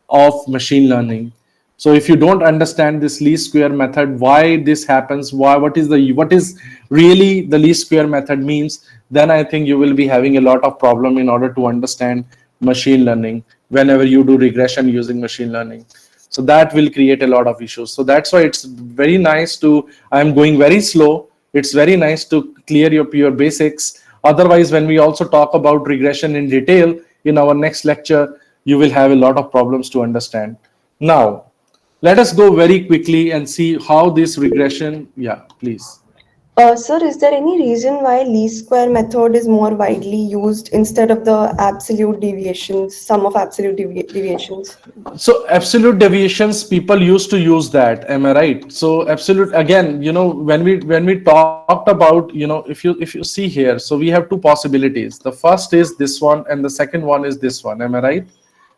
of machine learning. So if you don't understand this least square method, why this happens, what is really the least square method means, then I think you will be having a lot of problem in order to understand machine learning whenever you do regression using machine learning. So that will create a lot of issues. So that's why it's very nice to, I'm going very slow. It's very nice to clear your basics. Otherwise, when we also talk about regression in detail in our next lecture, you will have a lot of problems to understand. Now, let us go very quickly and see how this regression, please. Sir, is there any reason why least square method is more widely used instead of the absolute deviations, sum of absolute deviations? So absolute deviations, people used to use that. Am I right? So absolute, again, when we talked about, if you see here, so we have 2 possibilities. The first is this one, and the second one is this one. Am I right?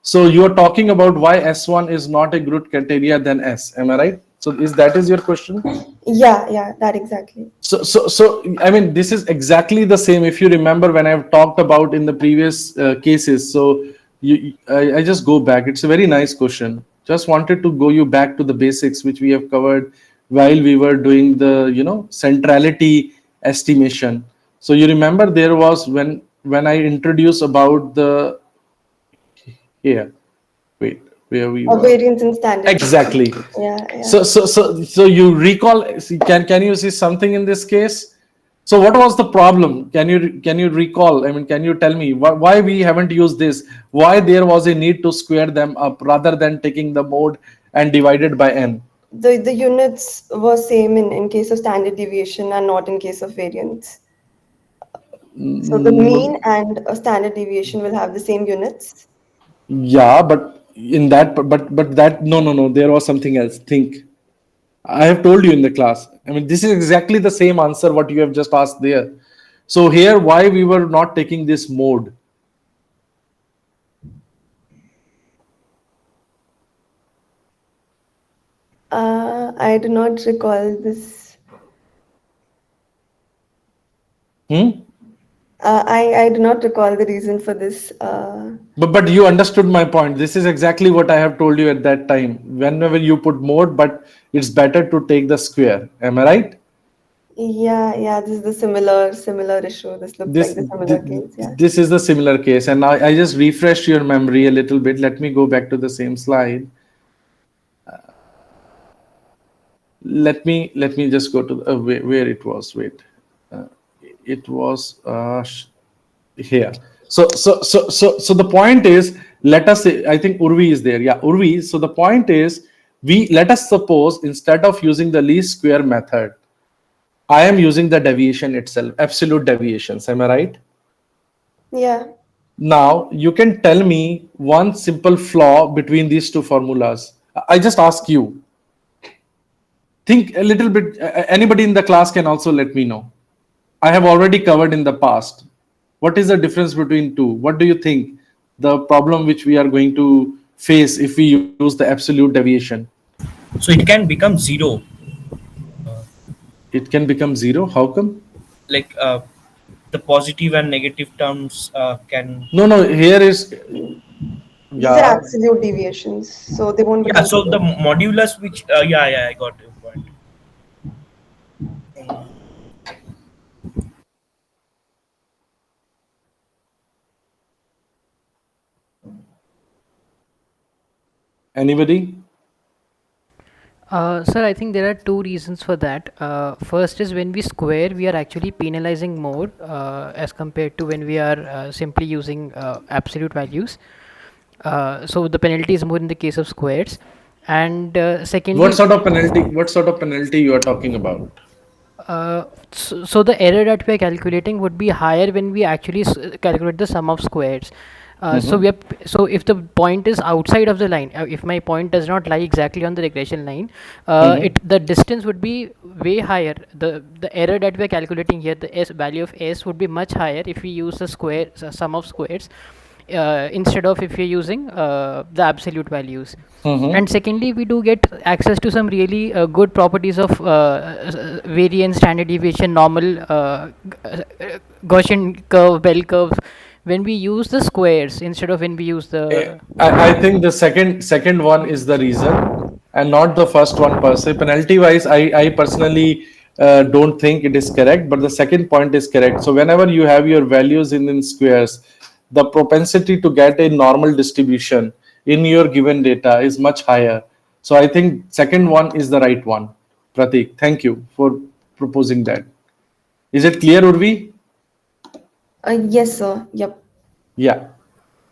So you are talking about why S1 is not a good criteria than S. Am I right? So that is your question? Yeah, that exactly. So I mean, this is exactly the same. If you remember when I've talked about in the previous cases. So I just go back. It's a very nice question. Just wanted to go you back to the basics which we have covered while we were doing the centrality estimation. So you remember there was when I introduced about the here. Wait, where we Or were? variance in standard. Exactly. Yeah. So you recall? Can you see something in this case? So what was the problem? Can you recall? I mean, can you tell me why we haven't used this? Why there was a need to square them up rather than taking the mode and divided by n? The units were same in case of standard deviation and not in case of variance. So the mean and a standard deviation will have the same units. Yeah, but in that, but that no. There was something else. Think. I have told you in the class. I mean, this is exactly the same answer what you have just asked there. So here, why we were not taking this mode? I do not recall this. I do not recall the reason for this. But you understood my point. This is exactly what I have told you at that time. Whenever you put mode, but it's better to take the square. Am I right? Yeah. This is the similar issue. This looks like the similar case. Yeah. This is the similar case, and now I just refreshed your memory a little bit. Let me go back to the same slide. Let me just go to where it was. Wait, it was here. So the point is, let us say, I think Urvi is there. Yeah, Urvi. So the point is, let us suppose instead of using the least square method, I am using the deviation itself, absolute deviations. Am I right? Yeah. Now you can tell me one simple flaw between these two formulas. I just ask you. Think a little bit. Anybody in the class can also let me know. I have already covered in the past. What is the difference between two? What do you think the problem which we are going to face if we use the absolute deviation? So it can become zero. It can become zero. How come? Like the positive and negative terms can. No. Here is. These are absolute deviations, so they won't. Yeah. So the modulus, which I got your point. Anybody? Sir, I think there are two reasons for that. First is when we square, we are actually penalizing more as compared to when we are simply using absolute values. So the penalty is more in the case of squares. And secondly, What sort of penalty you are talking about? So the error that we are calculating would be higher when we actually calculate the sum of squares. So if the point is outside of the line, if my point does not lie exactly on the regression line, the distance would be way higher. The error that we are calculating here, the value of s would be much higher if we use the sum of squares instead of if you're using the absolute values. And secondly, we do get access to some really good properties of variance, standard deviation, normal, Gaussian curve, bell curve, when we use the squares instead of when we use the. I think the second one is the reason, and not the first one per se. Penalty wise, I personally don't think it is correct, but the second point is correct. So whenever you have your values in squares, the propensity to get a normal distribution in your given data is much higher. So I think second one is the right one. Pratik, thank you for proposing that. Is it clear, Urvi? Yes, sir. Yep. Yeah.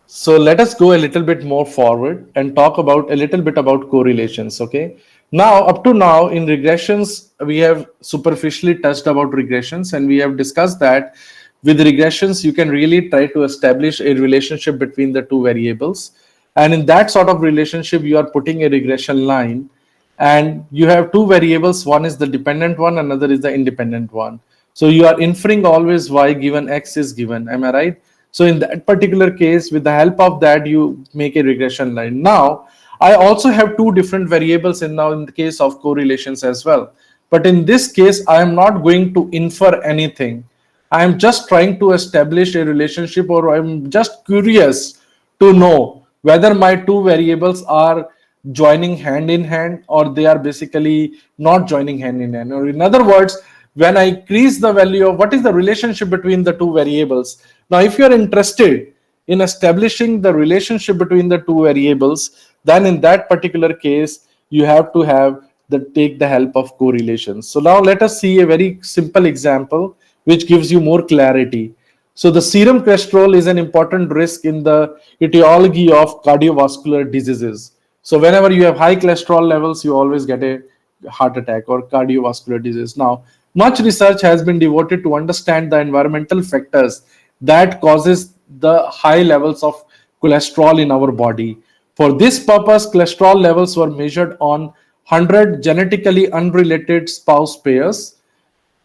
So let us go a little bit more forward and talk about a little bit about correlations. Okay. Now, up to now in regressions, we have superficially touched about regressions, and we have discussed that with regressions, you can really try to establish a relationship between the two variables. And in that sort of relationship, you are putting a regression line, and you have two variables. One is the dependent one, another is the independent one. So you are inferring always y given x is given. Am I right? So in that particular case, with the help of that, you make a regression line. Now, I also have two different variables in the case of correlations as well. But in this case, I am not going to infer anything. I am just trying to establish a relationship, or I'm just curious to know whether my two variables are joining hand in hand, or they are basically not joining hand in hand. Or in other words, when I increase the value of what is the relationship between the two variables. Now, if you're interested in establishing the relationship between the two variables, then in that particular case, you have to have take the help of correlations. So now let us see a very simple example which gives you more clarity. So the serum cholesterol is an important risk in the etiology of cardiovascular diseases. So whenever you have high cholesterol levels, you always get a heart attack or cardiovascular disease. Now, much research has been devoted to understand the environmental factors that causes the high levels of cholesterol in our body. For this purpose, cholesterol levels were measured on 100 genetically unrelated spouse pairs.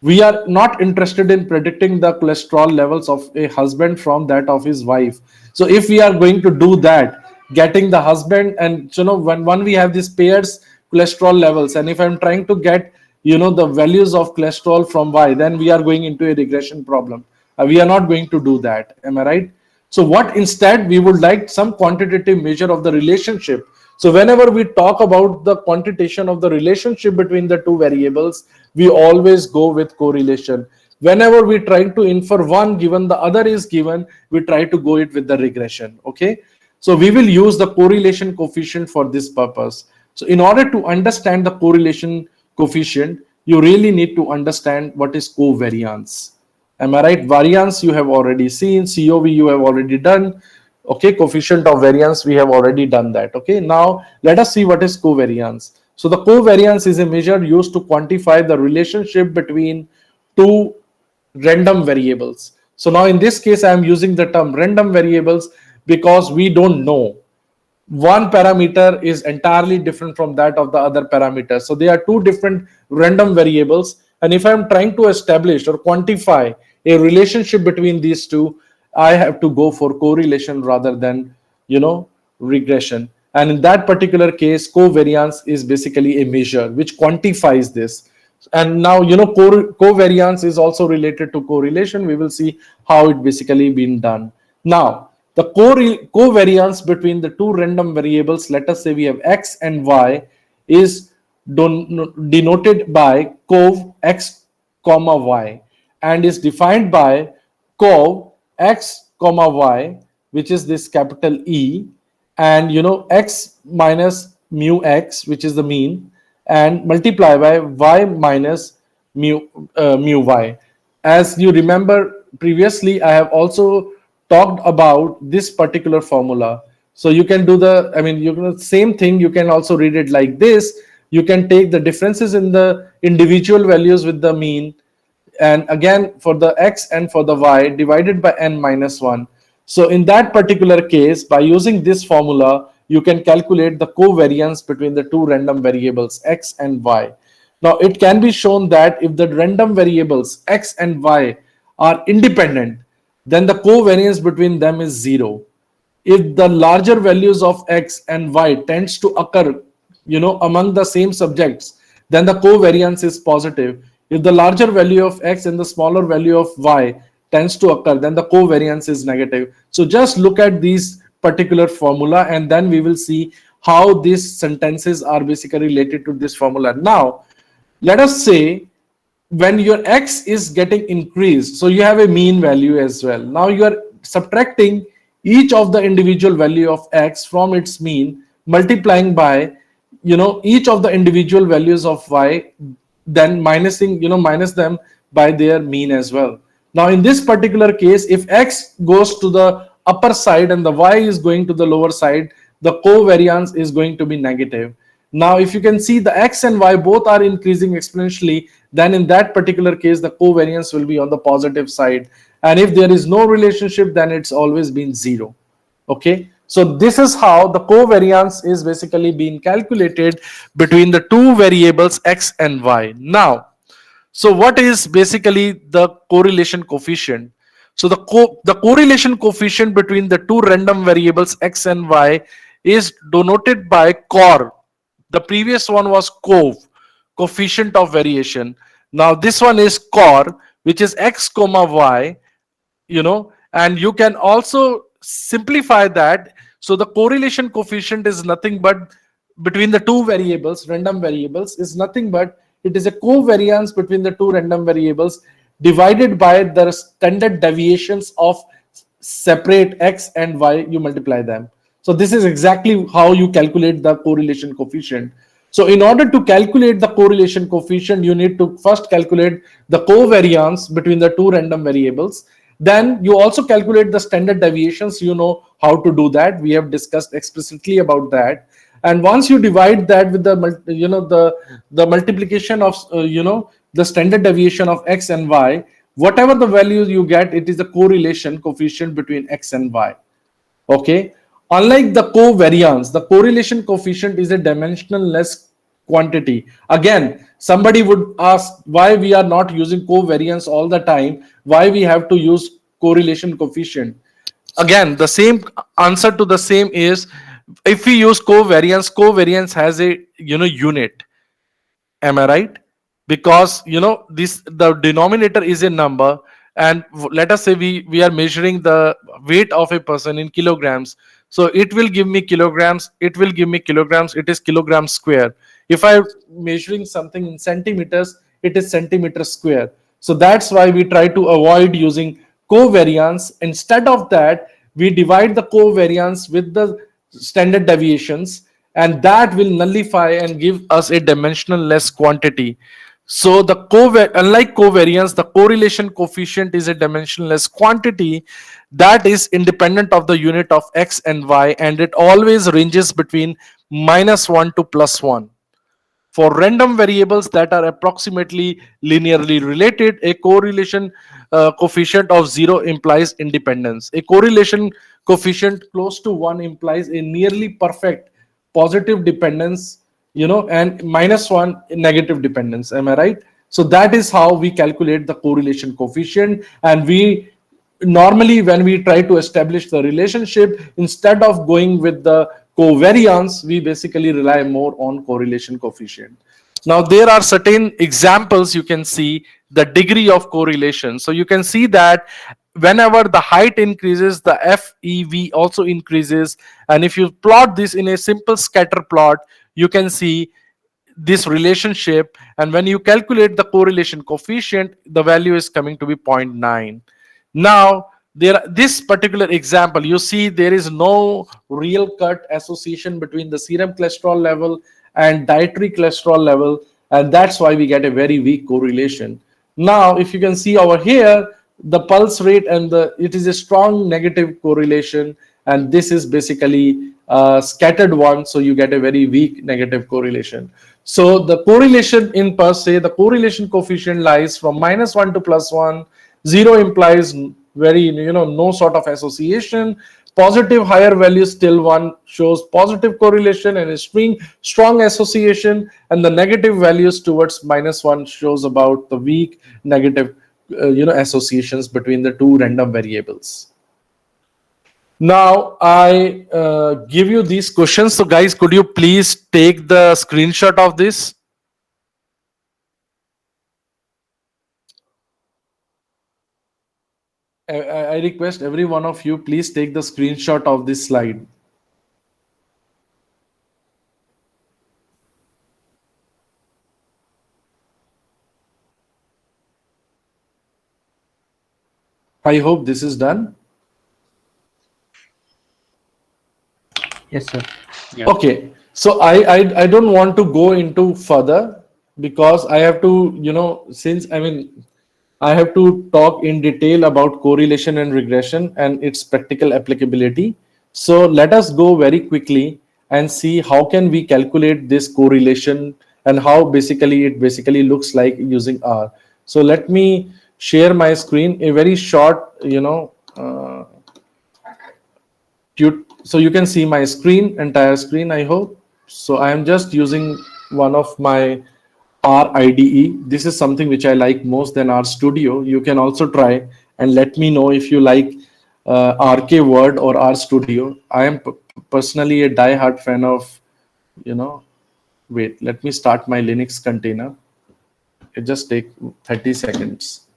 We are not interested in predicting the cholesterol levels of a husband from that of his wife. So if we are going to do that, getting the husband, and when we have these pairs cholesterol levels, and if I'm trying to get the values of cholesterol from Y, then we are going into a regression problem. We are not going to do that. Am I right? So what instead we would like some quantitative measure of the relationship. So whenever we talk about the quantitation of the relationship between the two variables, we always go with correlation. Whenever we try to infer one given the other is given, we try to go it with the regression. Okay. So we will use the correlation coefficient for this purpose. So in order to understand the correlation coefficient, you really need to understand what is covariance. Am I right? Variance you have already seen, COV you have already done. Okay, coefficient of variance, we have already done that. Okay, now let us see what is covariance. So the covariance is a measure used to quantify the relationship between two random variables. So now in this case, I am using the term random variables because we don't know. One parameter is entirely different from that of the other parameter. So they are two different random variables. And if I'm trying to establish or quantify a relationship between these two, I have to go for correlation rather than, regression. And in that particular case, covariance is basically a measure which quantifies this. And now, covariance is also related to correlation. We will see how it basically been done. Now, the covariance between the two random variables, let us say we have X and Y, is denoted by cov X comma Y, and is defined by cov X comma Y, which is this capital E, and X minus mu X, which is the mean, and multiply by Y minus mu Y. As you remember previously, I have also talked about this particular formula. So you can do same thing. You can also read it like this. You can take the differences in the individual values with the mean, and again for the X and for the Y divided by n minus 1. So in that particular case, by using this formula, you can calculate the covariance between the two random variables X and Y. Now it can be shown that if the random variables X and Y are independent, then the covariance between them is 0. If the larger values of X and Y tends to occur, among the same subjects, then the covariance is positive. If the larger value of X and the smaller value of Y tends to occur, then the covariance is negative. So just look at these particular formula, and then we will see how these sentences are basically related to this formula. Now, let us say when your X is getting increased, so you have a mean value as well. Now you are subtracting each of the individual value of X from its mean, multiplying by each of the individual values of Y, then minus them by their mean as well. Now in this particular case, if X goes to the upper side and the Y is going to the lower side, the covariance is going to be negative. Now if you can see the X and Y both are increasing exponentially, then in that particular case the covariance will be on the positive side. And if there is no relationship, then it's always been 0. Okay, so this is how the covariance is basically being calculated between the two variables X and Y. Now, so what is basically the correlation coefficient? So the correlation coefficient between the two random variables x and y is denoted by COR. The previous one was coefficient of variation. Now this one is COR, which is x comma y, and you can also simplify that. So the correlation coefficient is nothing but between the two variables, random variables, is nothing but it is a covariance between the two random variables divided by the standard deviations of separate x and y. You multiply them. So this is exactly how you calculate the correlation coefficient. So in order to calculate the correlation coefficient, you need to first calculate the covariance between the two random variables. Then you also calculate the standard deviations. You know how to do that. We have discussed explicitly about that. And once you divide that with the multiplication of the standard deviation of x and y, whatever the value you get, it is the correlation coefficient between x and y. Okay. Unlike the covariance, the correlation coefficient is a dimensionless quantity. Again, somebody would ask why we are not using covariance all the time, why we have to use correlation coefficient. Again, the same answer to the same is, if we use covariance has a unit. Am I right? Because the denominator is a number, and let us say we are measuring the weight of a person in kilograms. So it will give me kilograms, it will give me kilograms, it is kilogram square. If I'm measuring something in centimeters, it is centimeter square. So that's why we try to avoid using covariance. Instead of that, we divide the covariance with the standard deviations, and that will nullify and give us a dimensionless quantity. So unlike covariance, the correlation coefficient is a dimensionless quantity that is independent of the unit of x and y, and it always ranges between -1 to +1. For random variables that are approximately linearly related, a correlation coefficient of 0 implies independence. A correlation coefficient close to 1 implies a nearly perfect positive dependence, and -1 negative dependence. Am I right? So that is how we calculate the correlation coefficient. And we normally, when we try to establish the relationship, instead of going with the covariance, we basically rely more on correlation coefficient. Now there are certain examples. You can see the degree of correlation. So you can see that whenever the height increases, the FEV also increases. And if you plot this in a simple scatter plot, you can see this relationship. And when you calculate the correlation coefficient, the value is coming to be 0.9. Now, this particular example, you see there is no real cut association between the serum cholesterol level and dietary cholesterol level, and that's why we get a very weak correlation. Now, if you can see over here, the pulse rate and it is a strong negative correlation, and this is basically a scattered one, so you get a very weak negative correlation. So the correlation in per se, the correlation coefficient lies from -1 to +1. 0 implies no sort of association. Positive higher values till 1 shows positive correlation and a strong association, and the negative values towards -1 shows about the weak negative associations between the two random variables. Now I give you these questions. So guys, could you please take the screenshot of this? I request every one of you, please take the screenshot of this slide. I hope this is done. Yes, sir. Yeah. Okay. So I don't want to go into further because I have to, I have to talk in detail about correlation and regression and its practical applicability. So let us go very quickly and see how can we calculate this correlation and how it looks like using R. So let me share my screen, a very short, so you can see my entire screen, I hope. So I am just using one of my R IDE. This is something which I like most than RStudio. You can also try and let me know if you like RK Word or RStudio. I am personally a die-hard fan of, wait, let me start my Linux container. It just take 30 seconds.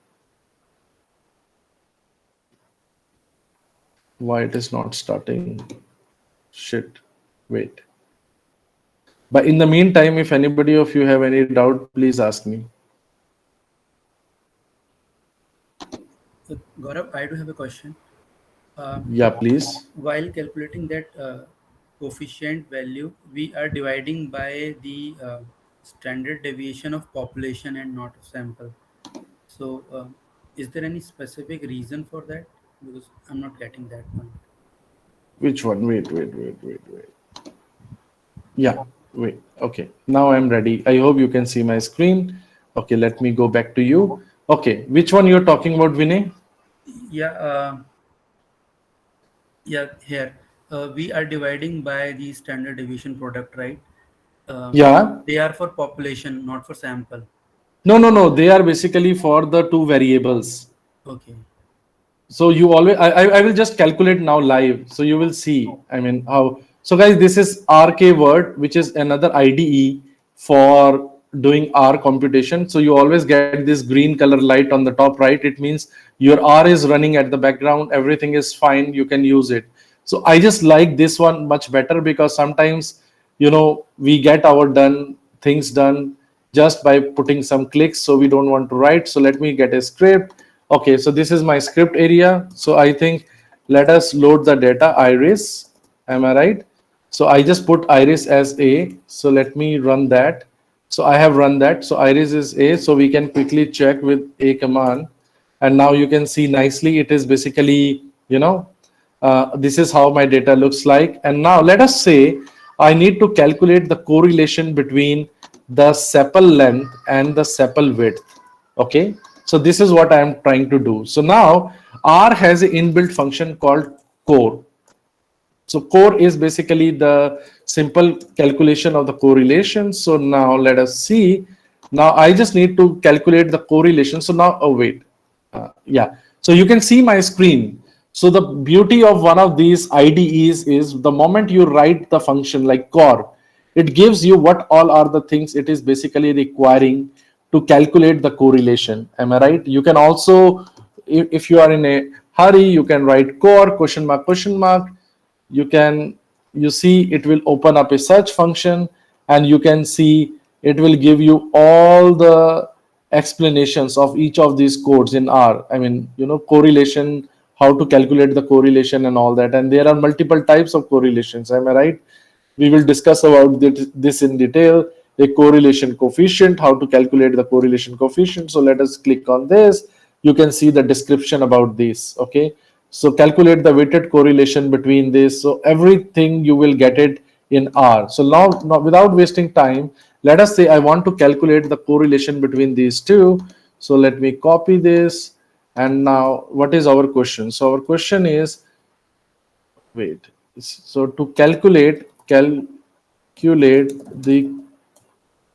Why it is not starting? Shit, wait. But in the meantime, if anybody of you have any doubt, please ask me. Gaurav, I do have a question. Yeah, please. While calculating that coefficient value, we are dividing by the standard deviation of population and not of sample. So, is there any specific reason for that? Because I'm not getting that one. Which one? Wait. Yeah, wait. Okay, now I'm ready. I hope you can see my screen. Okay, let me go back to you. Okay, which one you're talking about, Vinay? Yeah, here we are dividing by the standard deviation product, right? Yeah. They are for population, not for sample. No. They are basically for the two variables. Okay. So you always, I will just calculate now live. So you will see, I mean, how. So guys, this is RK Word, which is another IDE for doing R computation. So you always get this green color light on the top right. It means your R is running at the background. Everything is fine. You can use it. So I just like this one much better because sometimes, we get our things done just by putting some clicks. So we don't want to write. So let me get a script. Okay, so this is my script area. So I think let us load the data iris. Am I right? So I just put iris as A. So let me run that. So I have run that. So iris is A. So we can quickly check with A command. And now you can see nicely it is basically, this is how my data looks like. And now let us say I need to calculate the correlation between the sepal length and the sepal width. Okay. So this is what I am trying to do. So now R has an inbuilt function called core. So core is basically the simple calculation of the correlation. So now let us see. Now I just need to calculate the correlation. So now, oh wait, yeah. So you can see my screen. So the beauty of one of these IDEs is the moment you write the function like core, it gives you what all are the things it is basically requiring to calculate the correlation. Am I right? You can also, if you are in a hurry, you can write core question mark. You see it will open up a search function and you can see it will give you all the explanations of each of these codes in R. I mean, correlation, how to calculate the correlation and all that. And there are multiple types of correlations. Am I right? We will discuss about this in detail. A correlation coefficient, how to calculate the correlation coefficient. So let us click on this. You can see the description about this. Okay. So calculate the weighted correlation between this. So everything you will get it in R. So now without wasting time, let us say I want to calculate the correlation between these two. So let me copy this. And now what is our question? So our question is, wait. So to calculate the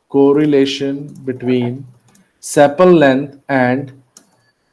correlation between sepal length and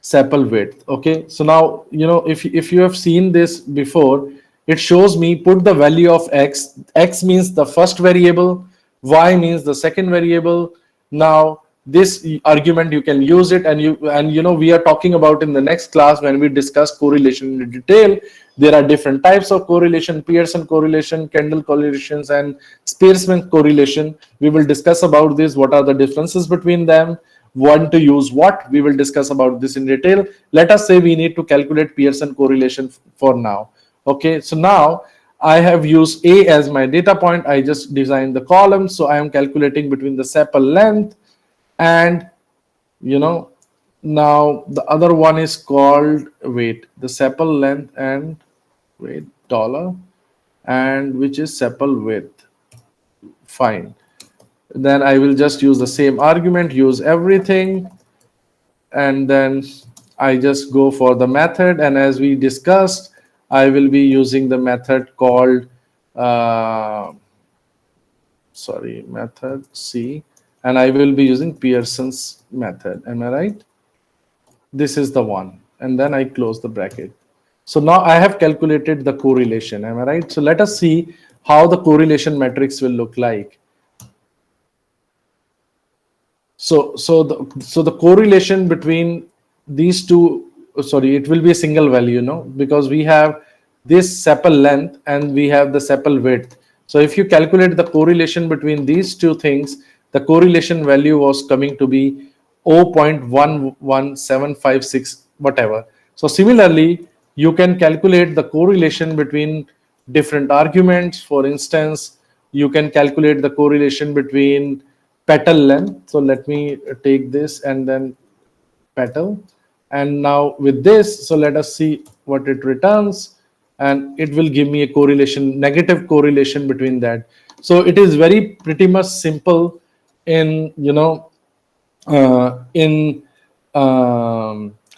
sepal width. Okay, so now if you have seen this before, it shows me put the value of x means the first variable, y means the second variable. Now this argument you can use it, and we are talking about in the next class when we discuss correlation in detail. There are different types of correlation: Pearson correlation, Kendall correlations, and Spearman correlation. We will discuss about this, what are the differences between them, when to use what. We will discuss about this in detail. Let us say we need to calculate Pearson correlation for now. Okay, so now I have used A as my data point. I just designed the column. So I am calculating between the sepal length and now the other one is called, wait, the sepal length and wait, dollar, and which is sepal width. Fine. Then I will just use the same argument, use everything, and then I just go for the method. And as we discussed, I will be using the method called method C, and I will be using Pearson's method. Am I right? This is the one. and then I close the bracket. So now I have calculated the correlation. Am I right? So let us see how the correlation matrix will look like. So the correlation between these two, sorry, it will be a single value, because we have this sepal length and we have the sepal width. So if you calculate the correlation between these two things, the correlation value was coming to be 0.11756 whatever. So similarly, you can calculate the correlation between different arguments. For instance, you can calculate the correlation between petal length. So let me take this and then petal. And now with this, so let us see what it returns, and it will give me a correlation, negative correlation between that. So it is very pretty much simple in, in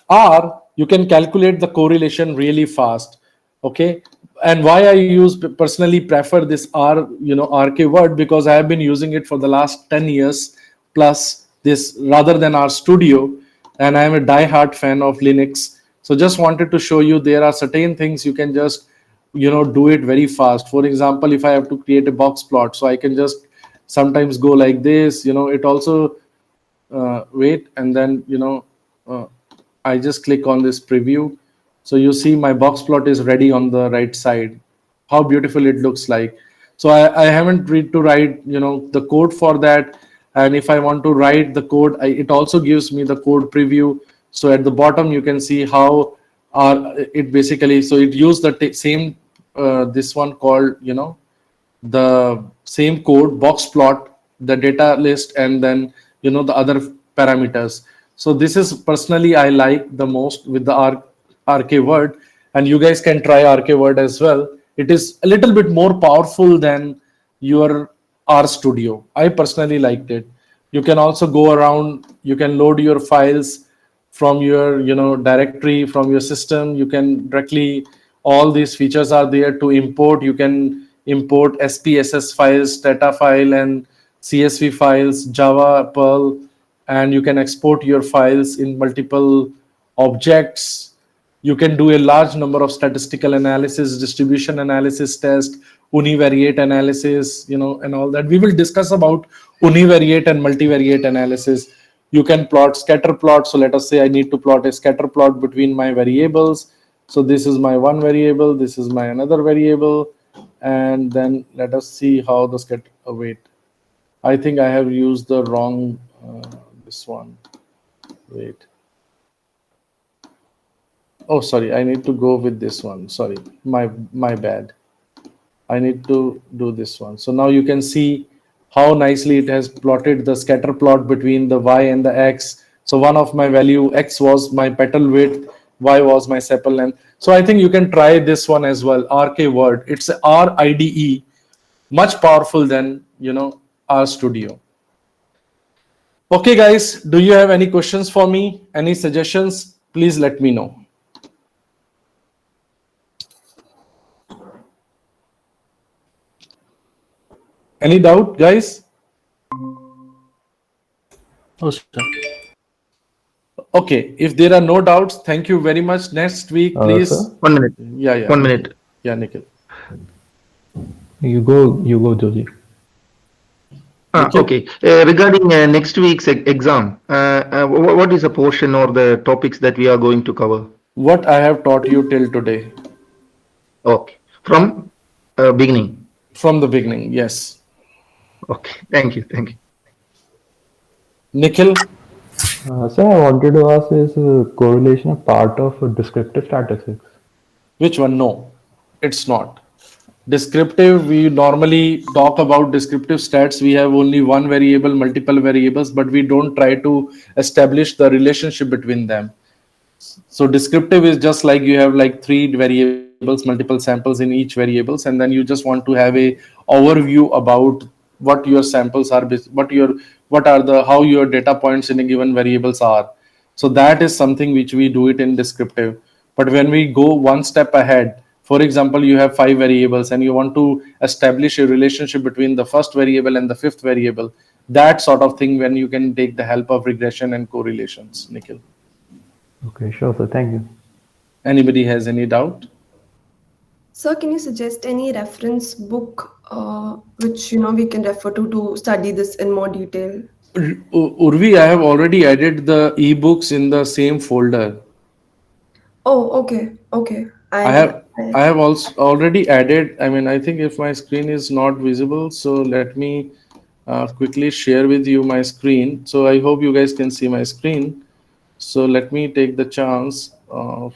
R, you can calculate the correlation really fast. Okay. And why I personally prefer this R, RK word, because I have been using it for the last 10 years plus this rather than RStudio. And I am a die-hard fan of Linux. So just wanted to show you there are certain things you can just, do it very fast. For example, if I have to create a box plot, so I can just sometimes go like this, it also, wait, and then, I just click on this preview. So you see my box plot is ready on the right side. How beautiful it looks like. So I haven't read to write, the code for that. And if I want to write the code, it also gives me the code preview. So at the bottom, you can see how it basically, so it used the same, this one called, the same code, box plot, the data list, and then, the other parameters. So this is personally I like the most with the RK word, and you guys can try RK word as well. It is a little bit more powerful than your RStudio. I personally liked it. You can also go around, you can load your files from your, directory, from your system. You can directly, all these features are there to import. You can import SPSS files, data file, and CSV files, Java, Perl, and you can export your files in multiple objects. You can do a large number of statistical analysis, distribution analysis test, univariate analysis, and all that. We will discuss about univariate and multivariate analysis. You can plot scatter plot. So let us say I need to plot a scatter plot between my variables. So this is my one variable, this is my another variable, and then let us see how the scatter, wait, I think I have used the wrong, this one, wait. Oh, sorry, I need to go with this one. Sorry, my bad. I need to do this one. So now you can see how nicely it has plotted the scatter plot between the Y and the X. So one of my value, X was my petal width, Y was my sepal length. So I think you can try this one as well, RK word. It's a RIDE, much powerful than, RStudio. Okay, guys, do you have any questions for me? Any suggestions? Please let me know. Any doubt, guys? Oh, sir. Okay, if there are no doubts, thank you very much. Next week, please. Sir? 1 minute. Yeah. 1 minute. Yeah, Nikhil. You go, Joji. Okay. Regarding next week's exam, what is the portion or the topics that we are going to cover? What I have taught you till today. Okay. From beginning? From the beginning, yes. Okay. Thank you. Nikhil? Sir, I wanted to ask, is correlation a part of descriptive statistics? Which one? No, it's not. Descriptive, we normally talk about descriptive stats. We have only one variable, multiple variables, but we don't try to establish the relationship between them. So descriptive is just like you have like 3 variables, multiple samples in each variables, and then you just want to have a overview about what your samples are, how your data points in a given variables are. So that is something which we do it in descriptive. But when we go one step ahead, for example, you have 5 variables and you want to establish a relationship between the first variable and the 5th variable, that sort of thing, when you can take the help of regression and correlations. Nikhil? Okay, sure, sir. Thank you. Anybody has any doubt? Sir, can you suggest any reference book which we can refer to study this in more detail? Urvi, I have already added the ebooks in the same folder. Oh, okay, okay. I have also already added. I mean, I think if my screen is not visible, so let me quickly share with you my screen. So I hope you guys can see my screen. So let me take the chance of.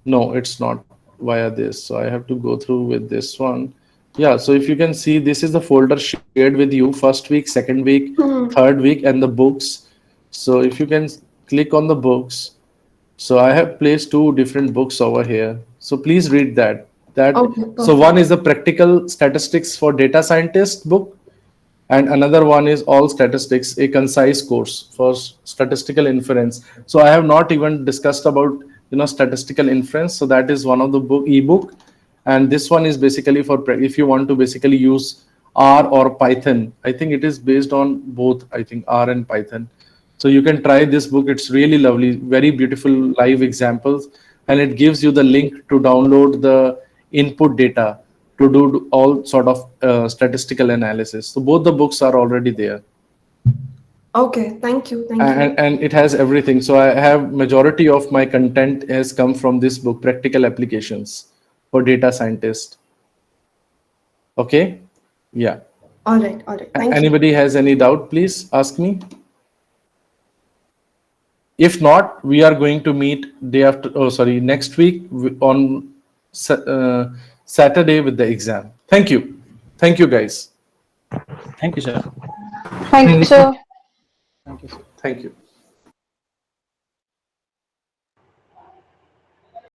No, it's not via this. So I have to go through with this one. Yeah. So if you can see, this is the folder shared with you: first week, second week, third week, and the books. So if you can click on the books. So I have placed two different books over here. So please read that. Okay, So perfect. one is the Practical Statistics for Data Scientist book, and another one is All Statistics, a concise course for statistical inference. So I have not even discussed about statistical inference. So that is one of the ebook, and this one is basically for if you want to basically use R or Python. I think it is based on both. I think R and Python. So you can try this book. It's really lovely, very beautiful live examples, and it gives you the link to download the input data to do all sort of statistical analysis. So both the books are already there, Okay, thank you, thank you. and it has everything. So I have majority of my content has come from this book, Practical Applications for Data Scientist. Okay, yeah. All right, thank you. Anybody has any doubt, please ask me. If not, we are going to meet next week on Saturday with the exam. Thank you. Thank you, guys. Thank you, sir. Thank you, sir. Thank you, sir. Thank you.